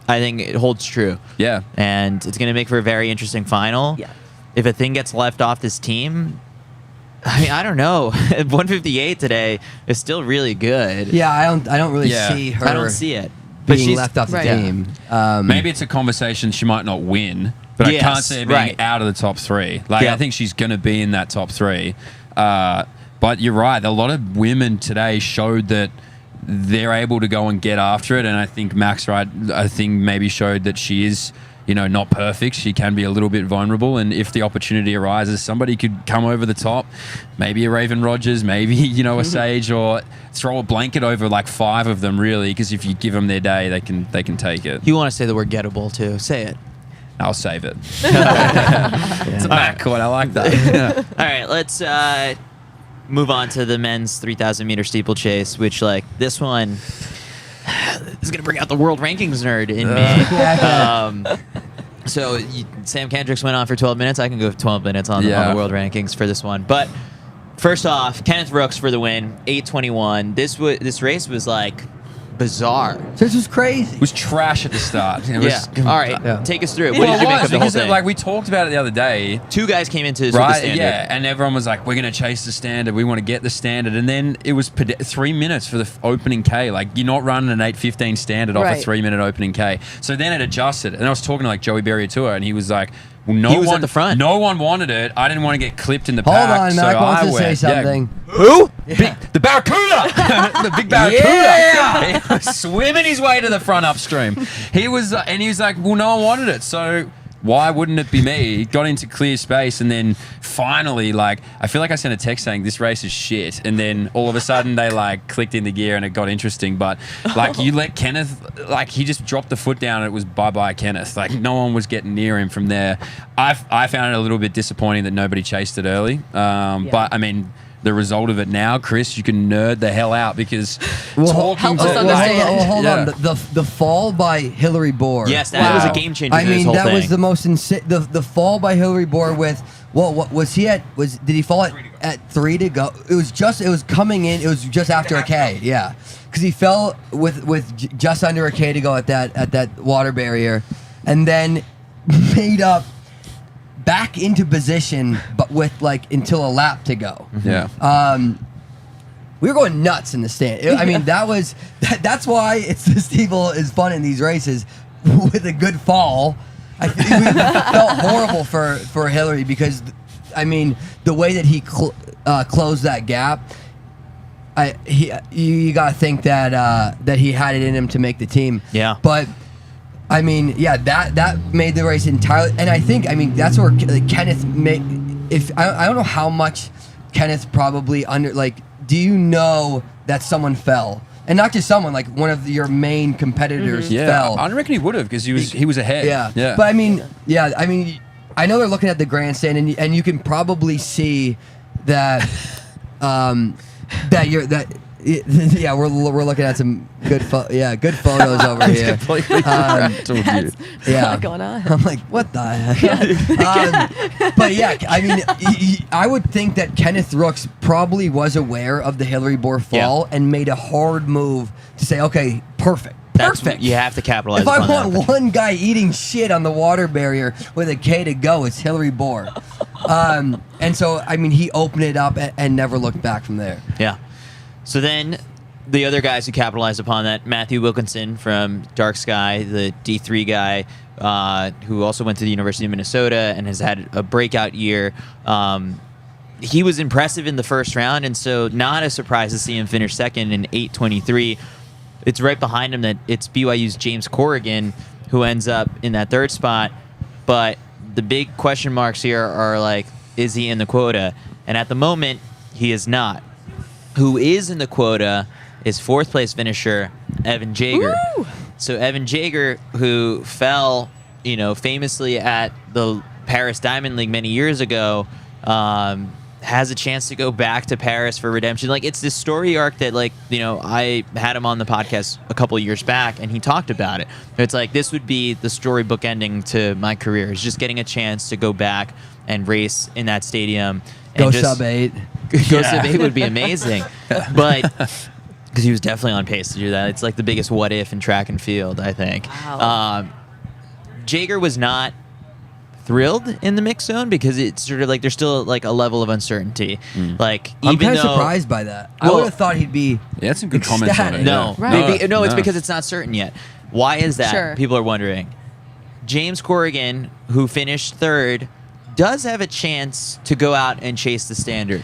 I think it holds true. Yeah. And it's going to make for a very interesting final. Yeah. If a thing gets left off this team, I mean, I don't know. 158 today is still really good. Yeah, I don't really see her. I don't see it. But being she's- left off the Right. team. Maybe it's a conversation she might not win, but I Yes, can't see her being right. out of the top 3. Like, Yeah. I think she's going to be in that top 3. But you're right. A lot of women today showed that they're able to go and get after it. And I think Max Wright, maybe showed that she is, not perfect. She can be a little bit vulnerable. And if the opportunity arises, somebody could come over the top, maybe a Raven Rogers, maybe, a Sage, or throw a blanket over like 5 of them, really, because if you give them their day, they can take it. You want to say the word gettable too? Say it. I'll save it. It's a Mac quote. I like that. All right, let's move on to the men's 3,000 meter steeplechase, which this one is gonna bring out the world rankings nerd in me. So Sam Kendricks went on for 12 minutes. I can go 12 minutes on the world rankings for this one. But first off, Kenneth Rooks for the win, 8:21. This race was bizarre. This was crazy. It was trash at the start. It was, All right, take us through it. What Well, did you it make was, of the whole because thing? we talked about it the other day. 2 guys came into this with the Right, standard. yeah, and everyone was like, we're going to chase the standard. We want to get the standard. And then it was 3 minutes for the opening K. You're not running an 8:15 standard off a Right. 3-minute opening K. So then it adjusted. And I was talking to Joey Berriatua, and he was like, well, He was at the front. No one wanted it. I didn't want to get clipped in the Hold pack. on, so Mac wants I to say went. something. Who? The Barracuda! The big Barracuda! Yeah! He was swimming his way to the front upstream. He was like, well, no one wanted it, so why wouldn't it be me? He got into clear space, and then finally, I feel like I sent a text saying, this race is shit, and then all of a sudden they, clicked into gear, and it got interesting, but, you let Kenneth, he just dropped the foot down, and it was bye-bye Kenneth. No one was getting near him from there. I found it a little bit disappointing that nobody chased it early, but, I mean, the result of it now, Chris, you can nerd the hell out because help us understand. Hold on. The fall by Hillary Bohr. Yes, that was a game changer. I for this mean, whole that thing. was the most insane. The fall by Hillary Bohr with what was he at? Did he fall at 3 to go? It was coming in. It was just after a K. Yeah, because he fell with just under a K to go at that water barrier, and then made up back into position, but with until a lap to go. Yeah. We were going nuts in the stand. I mean, that's why the steeple is fun in these races with a good fall. I think we felt horrible for Hillary because, I mean, the way that he closed that gap, you got to think that he had it in him to make the team. Yeah. But I mean, yeah, that made the race entirely, and I think, that's where Kenneth made. I don't know how much Kenneth probably do you know that someone fell, and not just someone, one of your main competitors fell? I reckon he would have because he was ahead. Yeah. But I know they're looking at the grandstand, and you can probably see that we're looking at some good photos over here. That's a lot going on. I'm like, what the heck? But yeah, I mean, I would think that Kenneth Rooks probably was aware of the Hillary Bohr fall and made a hard move to say, okay, perfect. You have to capitalize If I upon want one guy eating shit on the water barrier with a K to go, it's Hillary Bohr. And so, I mean, he opened it up and never looked back from there. Yeah. So then the other guys who capitalized upon that, Matthew Wilkinson from Dark Sky, the D3 guy, who also went to the University of Minnesota and has had a breakout year. He was impressive in the first round, and so not a surprise to see him finish second in 8:23. It's right behind him that it's BYU's James Corrigan who ends up in that third spot. But the big question marks here are is he in the quota? And at the moment, he is not. Who is in the quota is 4th place finisher Evan Jager. Woo! So Evan Jager, who fell, famously at the Paris Diamond League many years ago, has a chance to go back to Paris for redemption. It's this story arc that, I had him on the podcast a couple of years back, and he talked about it. It's this would be the storybook ending to my career. Is just getting a chance to go back and race in that stadium. Go sub 8. Go sub 8 would be amazing. But because he was definitely on pace to do that. It's the biggest what if in track and field, I think. Wow. Jager was not thrilled in the mix zone because it's sort of there's still a level of uncertainty. I'm Even kind of though surprised by that. I Well, would have thought he'd be. Yeah, that's some good comments on it. no, Right. it's because it's not certain yet. Why is that? Sure. People are wondering. James Corrigan, who finished third, does have a chance to go out and chase the standard.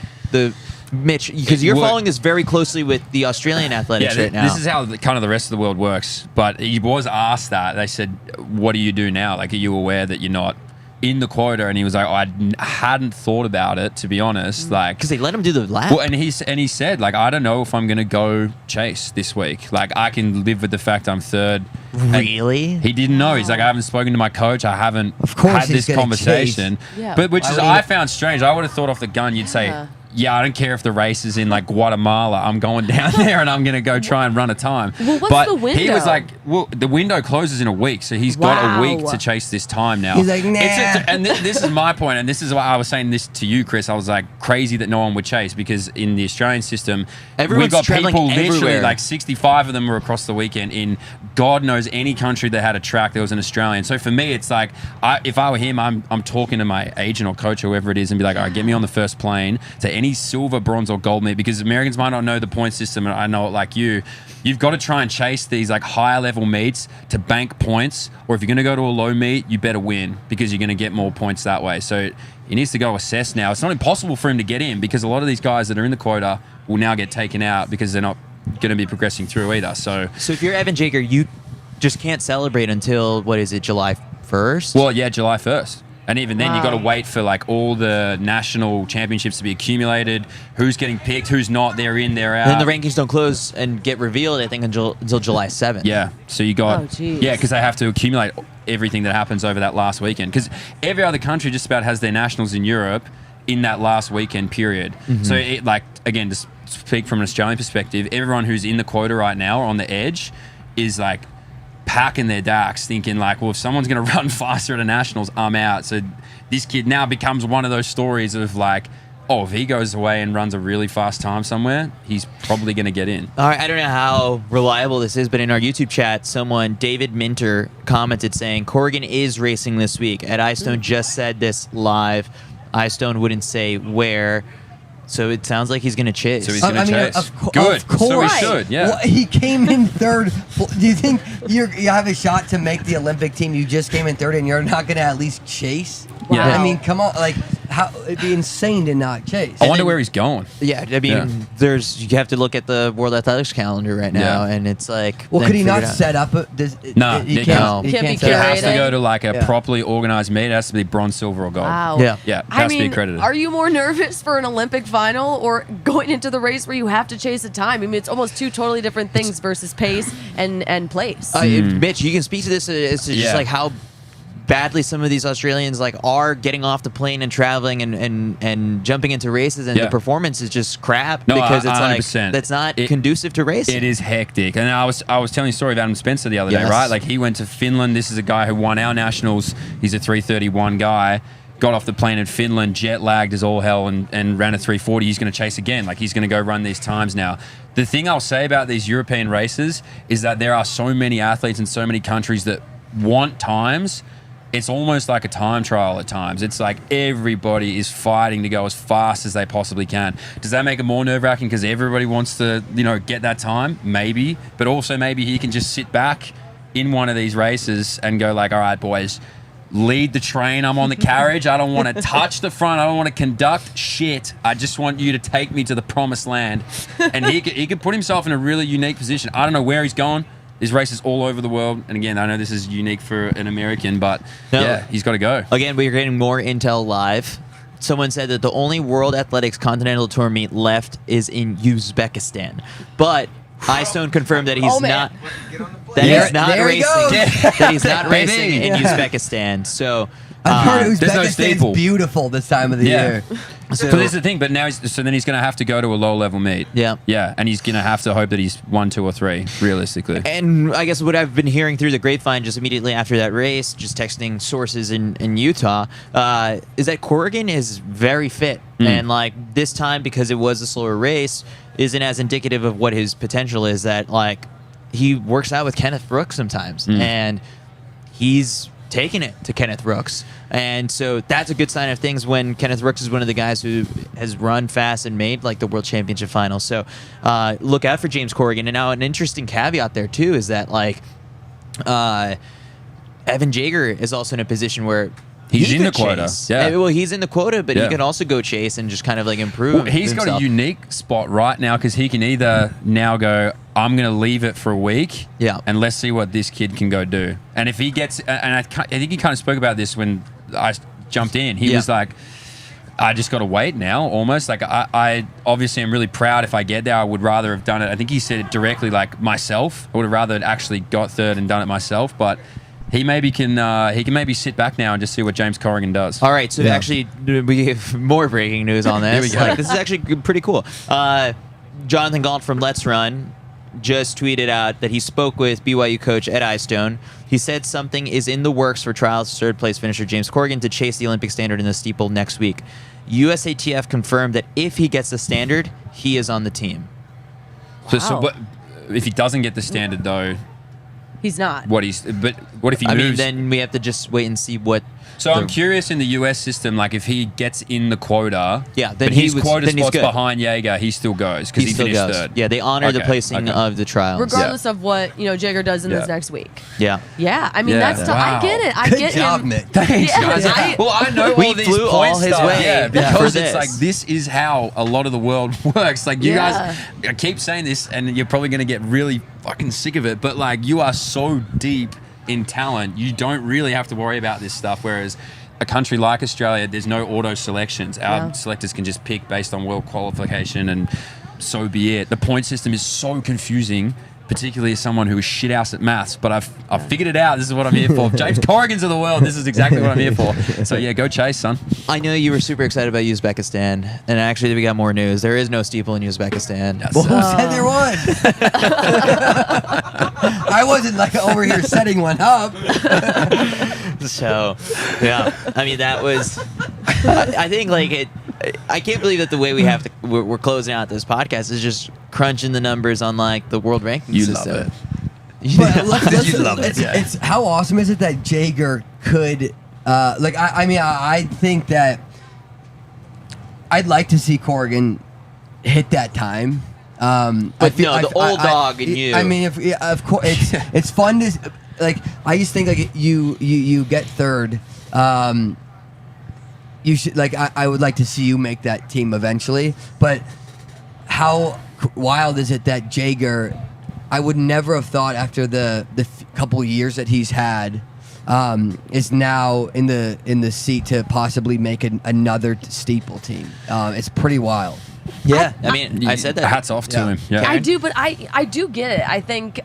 Mitch, because you're following this very closely with the Australian athletics right now. This is how kind of the rest of the world works. But he was asked that. They said, what do you do now? Like, are you aware that you're not in the quota? And he was like, I hadn't thought about it, to be honest. Like, because they let him do the lap. Well, and he said, like, I don't know if I'm going to go chase this week. Like, I can live with the fact I'm third. Really? And he didn't know. He's like, I haven't spoken to my coach. I haven't had this conversation. Yeah. But which is I found strange. I would have thought off the gun you'd say, yeah, I don't care if the race is in like Guatemala. I'm going down there and I'm going to go try and run a time. Well, what's but the window? he was like, well, the window closes in a week, so he's got a week to chase this time now. He's like, nah. And this is my point, and this is why I was saying this to you, Chris. I was like, crazy that no one would chase, because in the Australian system, Everyone's we've got traveling people literally everywhere. like 65 of them were across the weekend in God knows any country that had a track. There was an Australian. So for me, it's like, if I were him, I'm talking to my agent or coach, whoever it is, and be like, all right, get me on the first plane to any silver, bronze, or gold meet, because Americans might not know the point system, and I know it like you. You've got to try and chase these like higher level meets to bank points, or if you're going to go to a low meet, you better win, because you're going to get more points that way. So he needs to go assess now. It's not impossible for him to get in, because a lot of these guys that are in the quota will now get taken out because they're not going to be progressing through either. So if you're Evan Jager, you just can't celebrate until, what is it, July 1st? Well, yeah, July 1st. And even then, you got to wait for like all the national championships to be accumulated. Who's getting picked? Who's not? They're in. They're out. And then the rankings don't close and get revealed, I think, until July 7th. Yeah. So you got geez. because they have to accumulate everything that happens over that last weekend. Because every other country just about has their nationals in Europe in that last weekend period. Mm-hmm. So it, like, again, to speak from an Australian perspective, everyone who's in the quota right now or on the edge is like packing their dacks, thinking like, well, if someone's going to run faster at a nationals, I'm out. So this kid now becomes one of those stories of like, oh, if he goes away and runs a really fast time somewhere, he's probably going to get in. All right, I don't know how reliable this is, but in our YouTube chat, someone, David Minter, commented saying, Corrigan is racing this week. Ed Eyestone just said this live. Eyestone wouldn't say where. So it sounds like he's going to chase. So he's going to chase. Good. Of course. So he should, yeah. Well, he came in third. Do you think you have a shot to make the Olympic team? You just came in third and you're not going to at least chase? Yeah. I mean, come on. Like, how it'd be insane to not chase. I wonder where he's going. Yeah, I mean, you have to look at the World Athletics calendar right now, and it's like. Well, then could he figure not it out. set up? No, he no. can't. Can't be set It up. has to Curated. go to like a Yeah. properly organized meet. It has to be bronze, silver, or gold. Wow. Yeah. Yeah, it I has to be mean, accredited. are you more nervous for an Olympic final or going into the race where you have to chase a time? I mean, it's almost two totally different things versus pace and place. Mitch, you can speak to this as to just Yeah. like how badly some of these Australians like are getting off the plane and traveling and jumping into races, and Yeah. the performance is just crap No, because it's 100%. like that's not conducive to racing. It is hectic. And I was telling you a story of Adam Spencer the other day, Yes. right? Like he went to Finland. This is a guy who won our nationals. He's a 3:31 guy. Got off the plane in Finland, jet lagged as all hell, and ran a 3:40. He's going to chase again. Like he's going to go run these times now. The thing I'll say about these European races is that there are so many athletes in so many countries that want times. It's almost like a time trial at times. It's like everybody is fighting to go as fast as they possibly can. Does that make it more nerve-wracking because everybody wants to, get that time? Maybe. But also maybe he can just sit back in one of these races and go like, all right, boys, lead the train. I'm on the carriage. I don't want to touch the front. I don't want to conduct shit. I just want you to take me to the promised land. And he could put himself in a really unique position. I don't know where he's going. There's races all over the world. And again, I know this is unique for an American, but yeah, he's got to go. Again, we're getting more intel live. Someone said that the only World Athletics Continental Tour meet left is in Uzbekistan. But Eyestone confirmed that he's not racing. That he's not racing in Uzbekistan. So I've heard there's no Uzbekistan's steeple. beautiful this time of the year. So this is the thing, but now then he's going to have to go to a low level meet. Yeah. Yeah, and he's going to have to hope that he's 1, 2, or 3, realistically. And I guess what I've been hearing through the grapevine just immediately after that race, just texting sources in Utah, is that Corrigan is very fit. And like this time, because it was a slower race, isn't as indicative of what his potential is, that like he works out with Kenneth Rooks sometimes. And he's taking it to Kenneth Rooks. And so that's a good sign of things when Kenneth Rooks is one of the guys who has run fast and made like the World Championship final. So look out for James Corrigan. And now an interesting caveat there too is that like Evan Jaeger is also in a position where He's he in the could quota. chase. Yeah. Well, he's in the quota, but he Yeah. can also go chase and just kind of like improve. Well, he's got a himself. unique spot right now because he can either now go, I'm going to leave it for a week, and let's see what this kid can go do. And if he gets, and I think he kind of spoke about this when I jumped in. He was like, I just got to wait now, almost. Like, I obviously am really proud if I get there. I would rather have done it. I think he said it directly, like myself. I would have rather actually got third and done it myself, but he maybe can maybe sit back now and just see what James Corrigan does. All right, so actually we have more breaking news on this. Here we go. Like, this is actually pretty cool. Jonathan Galt from Let's Run just tweeted out that he spoke with BYU coach Ed Eyestone. He said something is in the works for trials third place finisher James Corrigan to chase the Olympic standard in the steeple next week. USATF confirmed that if he gets the standard, he is on the team. So what, if he doesn't get the standard though? He's not. What if he moves? I mean, then we have to just wait and see what. So I'm curious in the US system, like if he gets in the quota, then but he his was- quota then he's spot's good. behind Jaeger, he still goes because he still finished goes. third. Yeah, they honor the placing of the trials. Regardless of what Jaeger does in this next week. Yeah. Yeah, I mean that's. I get it. I Good get job, him. Mick. Thanks, Yeah, guys. Well, I know We all these flew point all his stuff, way yeah, for because this. it's like this is how a lot of the world works. Like you Yeah. guys, I keep saying this, and you're probably going to get really fucking sick of it. But like you are so deep in talent, you don't really have to worry about this stuff. Whereas a country like Australia, there's no auto selections. Our selectors can just pick based on world qualification, and so be it. The point system is so confusing, particularly as someone who is shit house at maths. But I've figured it out. This is what I'm here for. James Corrigan's of the world. This is exactly what I'm here for. So yeah, go chase, son. I know you were super excited about Uzbekistan, and actually we got more news. There is no steeple in Uzbekistan. Yes. Well, who said there was? I wasn't like over here setting one up. So, yeah, I mean that was. I think like it. I can't believe that the way we have to. We're closing out this podcast is just crunching the numbers on like the world ranking You system. love it. But listen, love it. it's how awesome is it that Jaeger could I think that I'd like to see Corrigan hit that time. But the old dog in you. I mean, of course, it's fun to like. I just think like you get third. You should like. I would like to see you make that team eventually. But how wild is it that Jaeger? I would never have thought after the couple years that he's had, is now in the seat to possibly make another steeple team. It's pretty wild. Yeah, I mean, I said that. Hats off to him. Yeah. I do, but I do get it. I think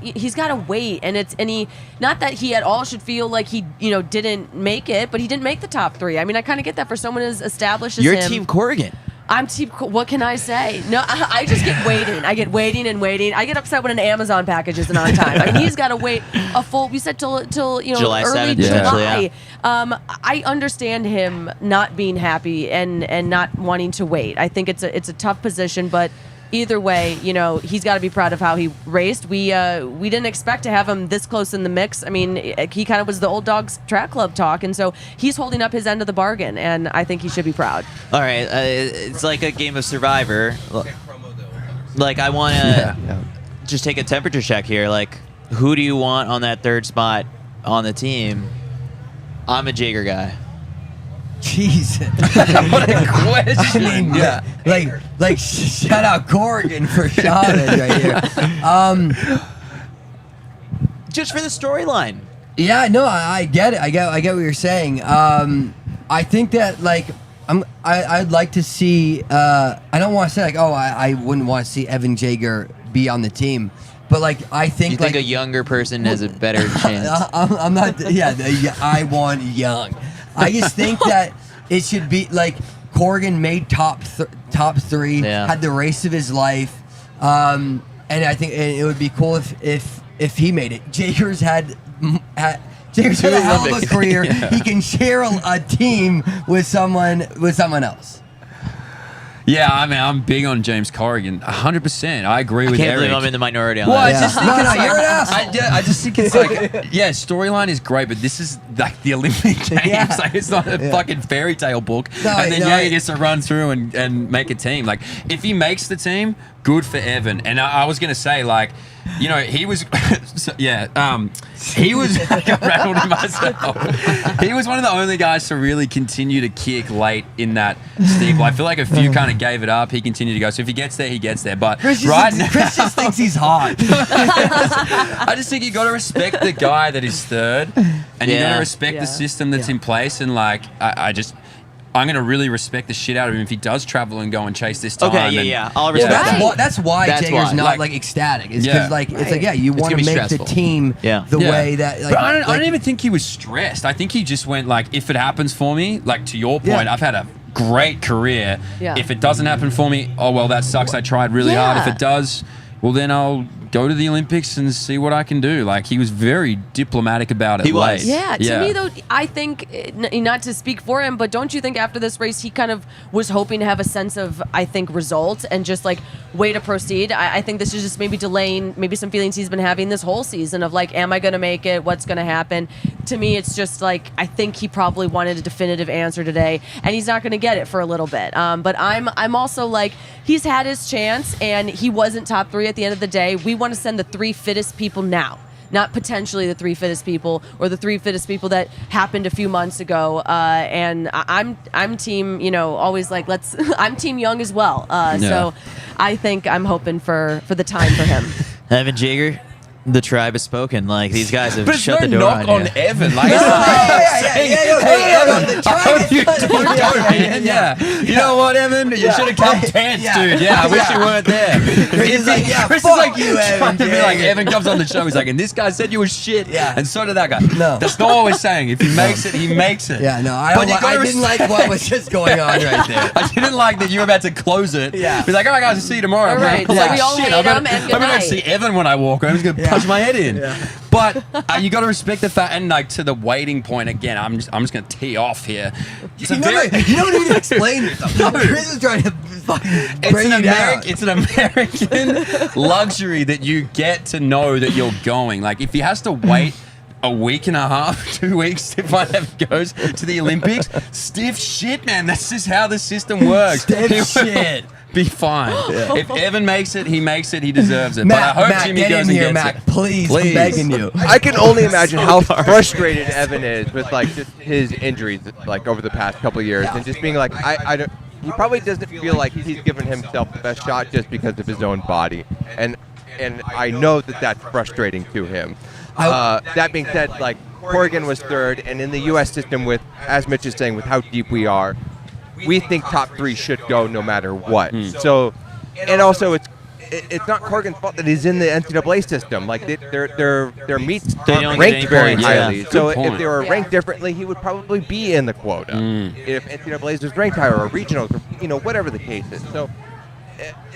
he's got to wait, and he not that he at all should feel like he didn't make it, but he didn't make the top three. I mean, I kind of get that for someone as established as You're him. Team Corrigan. I'm team. What can I say? No, I just get waiting. I get waiting and waiting. I get upset when an Amazon package isn't on time. I mean, he's got to wait a full. We said till July early 7th, July. yeah. I understand him not being happy and not wanting to wait. I think it's a tough position, but either way, he's got to be proud of how he raced. We didn't expect to have him this close in the mix. I mean, he kind of was the old dogs track club talk, and so he's holding up his end of the bargain, and I think he should be proud. All right, it's like a game of Survivor. Like I want to just take a temperature check here. Like, who do you want on that third spot on the team? I'm a Jaeger guy. Jesus. What a question. I mean, like shout out Corrigan for Chavez right here. Just for the storyline. Yeah, no, I get it. I get what you're saying. I think that like I'd like to see. I don't want to say like, oh, I wouldn't want to see Evan Jaeger be on the team, but like I think You think like a younger person has a better chance? I'm not. Yeah, I want young. I just think that it should be like Corrigan made top three, had the race of his life, and I think it would be cool if he made it. Jaeger's had a hell of a career. He can share a team with someone else. Yeah, I mean, I'm big on James Corrigan, 100%. I agree with Can't Eric. believe I'm in the minority on Well, that. I just think No, it's no, you're an asshole. I just think it's like, yeah, storyline is great, but this is like the Olympic Games. Yeah. Like, it's not a fucking fairy tale book. No, and then no, Jaeger gets to run through and make a team. Like, if he makes the team, good for Evan. And I was gonna say, like, you know, he was, he was. I got rattled in myself. He was one of the only guys to really continue to kick late in that steeple. I feel like a few kind of gave it up. He continued to go. So if he gets there, he gets there. But Chris just thinks he's hot. I just think you got to respect the guy that is third, and you got to respect the system that's in place. And like, I'm going to really respect the shit out of him if he does travel and go and chase this time. Okay, I'll respect that. That's why Jaeger's not like ecstatic. It's because it's like you want to make stressful. the team the way that. Like, but I don't even think he was stressed. I think he just went like, if it happens for me, like to your point, I've had a great career. Yeah. If it doesn't happen for me, oh well, that sucks. I tried really hard. If it does, well then I'll go to the Olympics and see what I can do. Like, he was very diplomatic about it. He was. Yeah, to me though, I think, not to speak for him, but don't you think after this race he kind of was hoping to have a sense of, I think, results and just like way to proceed? I think this is just maybe delaying maybe some feelings he's been having this whole season of like, am I going to make it? What's going to happen? To me, it's just like, I think he probably wanted a definitive answer today, and he's not going to get it for a little bit. But I'm also like, he's had his chance, and he wasn't top 3 at the end of the day. We want to send the 3 fittest people now, not potentially the 3 fittest people or the 3 fittest people that happened a few months ago. And I'm team, always like, I'm team Young as well. So I think I'm hoping for the time for him. Evan Jaeger, the tribe has spoken. Like, these guys have But shut the no door knock on on you. Evan. Like, Hey, Evan, I hope you don't, man. Yeah. You know what, Evan? You should have come 10th, dude. Yeah, I wish you weren't there. Chris is like, Chris is like, you, Evan. To be like, Evan comes on the show. He's like, and this guy said you were shit. Yeah. And so did that guy. No. That's not what we're saying. If he makes it, he makes it. Yeah, no, But you I gotta didn't like what was just going on right there. I didn't like that you were about to close it. Yeah. He's like, all right, guys, I'll see you tomorrow. All right, I'm so like, we all shit, hate I'm him, and going good to night. see Evan when I walk. I'm just going to punch my head in. But you got to respect the fact, and like to the waiting point again. I'm just going to tee off here. It's You don't need to explain it. Chris is trying to fucking bring you down. It's an American luxury that you get to know that you're going. Like, if he has to wait a week and a half, 2 weeks to find out if he goes to the Olympics, stiff shit, man. That's just how the system works. Stiff shit. Be fine. If Evan makes it, he makes it. He deserves it. Matt, but I hope Matt, Jimmy get goes in and here, gets Matt. it. Please, I'm begging you. I can only imagine how frustrated Evan is with like just his injuries like over the past couple of years, and just being like, I don't. He probably doesn't feel like he's given himself the best shot just because of his own body, and I know that that's frustrating to him. That being said, like, Corrigan was third, and in the U.S. system, with, as Mitch is saying, with how deep we are, we think top 3 should go no matter what. So, and also it's not Corrigan's fault that he's in the NCAA system. Like, their meets aren't ranked very highly. So if they were ranked differently, he would probably be in the quota. If NCAA's was ranked higher, or regionals, or whatever the case is. So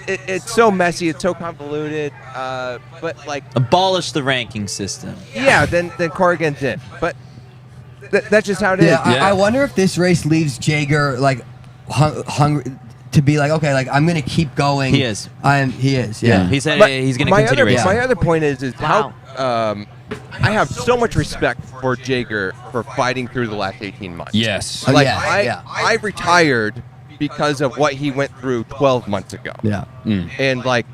it's so messy, it's so convoluted. But like, Abolish the ranking system. yeah, then Corrigan's in. But that's just how it is. Yeah, I wonder if this race leaves Jaeger like hungry to be like, okay, like I'm gonna keep going. He is. He is. Yeah. He said But he's going to continue racing. my other point is how I have so much respect for Jaeger for fighting through the last 18 months. Yes. Like, yes, I retired because of what he went through 12 months ago. Yeah. And like,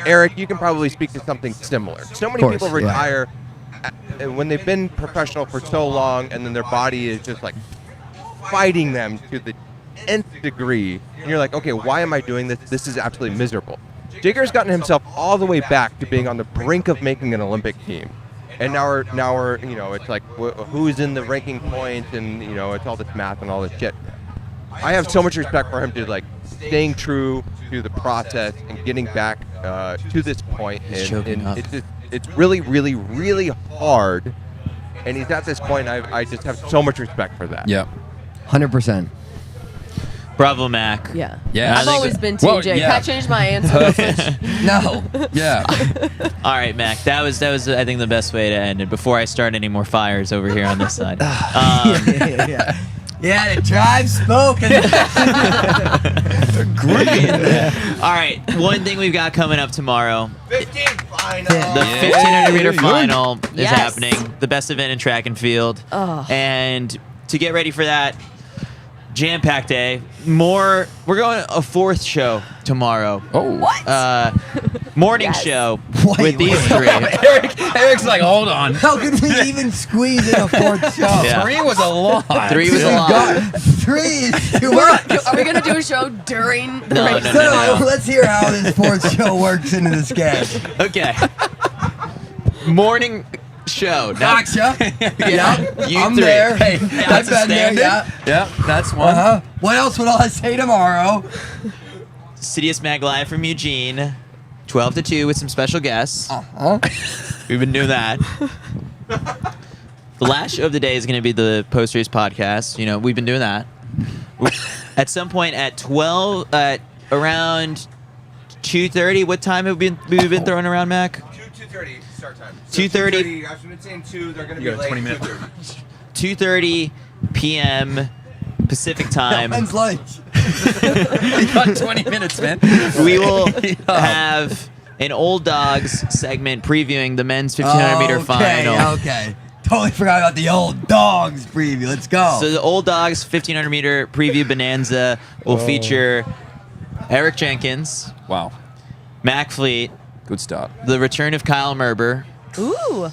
Eric, you can probably speak to something similar. So many people retire when they've been professional for so long, and then their body is just like fighting them to the nth degree. And you're like, okay, why am I doing this? This is absolutely miserable. Jaeger's gotten himself all the way back to being on the brink of making an Olympic team. And now we're it's like who's in the ranking points, and it's all this math and all this shit. I have so much respect for him to like staying true to the process and getting back to this point. And it's really, really, really hard. And he's at this point. I just have so much respect for that. Yeah. 100%. Bravo, Mac. Yeah. Yeah. I've always been Team Jay. Can I change my answer? No. Yeah. All right, Mac. That was I think the best way to end it. Before I start any more fires over here on this side. Yeah, the tribe spoke. All right, one thing we've got coming up tomorrow. 15 final. The 1500 meter final is Yes. happening. The best event in track and field. Oh. And to get ready for that, jam-packed day. We're going a fourth show tomorrow. Oh. What? Morning Yes. show Wait, with these wait. three. Eric's like, hold on. How could we even squeeze in a fourth show? Yeah. 3 was a lot. 3 was a lot. God, 3 is too much. Are we gonna do a show during the No, race? no, So let's hear how this fourth show works into the schedule. Okay. Morning show. Now, Gotcha. Yeah, You I'm three. there. Hey, I've that's a been there. standard. Yeah. Yeah, that's one. Uh-huh. What else would I say tomorrow? CITIUS MAG live from Eugene, 12 to 2 with some special guests. Uh-huh. We've been doing that. The last show of the day is going to be the post-race podcast. You know, we've been doing that. At some point at 12, around 2:30, what time have we been throwing around, Mac? 2:30 start time. 2:30. I've been saying 2. They're going to You be got a late. 20 minute. 2:30 p.m. Pacific time. When's lunch? You got 20 minutes, man. We will have an old dogs segment previewing the men's 1500 meter final. Okay. Totally forgot about the old dogs preview. Let's go. So the old dogs 1500 meter preview bonanza will feature Eric Jenkins, Wow. Mac Fleet, Good start. the return of Kyle Merber. Ooh,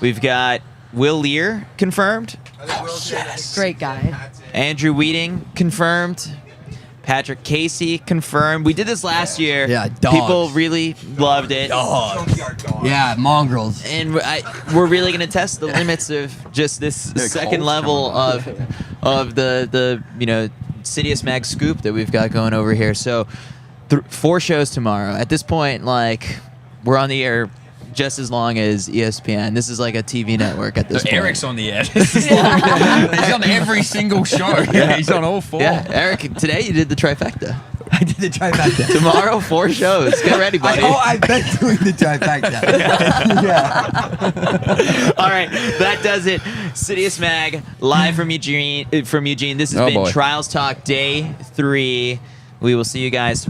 We've got Will Lear confirmed, great guy. Andrew Wheating confirmed, Patrick Casey confirmed. We did this last year. Yeah, dogs. People really loved it. Yeah, mongrels. And we're really going to test the limits of just this second level of the CITIUS MAG scoop that we've got going over here. So 4 shows tomorrow. At this point, like, we're on the air just as long as ESPN. This is like a TV network at this So point. Eric's on the air. He's on every single show. Yeah, he's on all 4. Yeah, Eric, today you did the trifecta. I did the trifecta. Tomorrow, 4 shows. Get ready, buddy. I've been doing the trifecta. Yeah. All right, that does it. CITIUS MAG live from Eugene. This has been boy. Trials Talk Day 3. We will see you guys.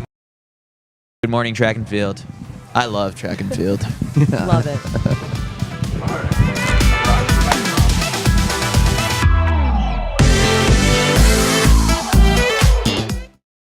Good morning, track and field. I love track and field. Love it.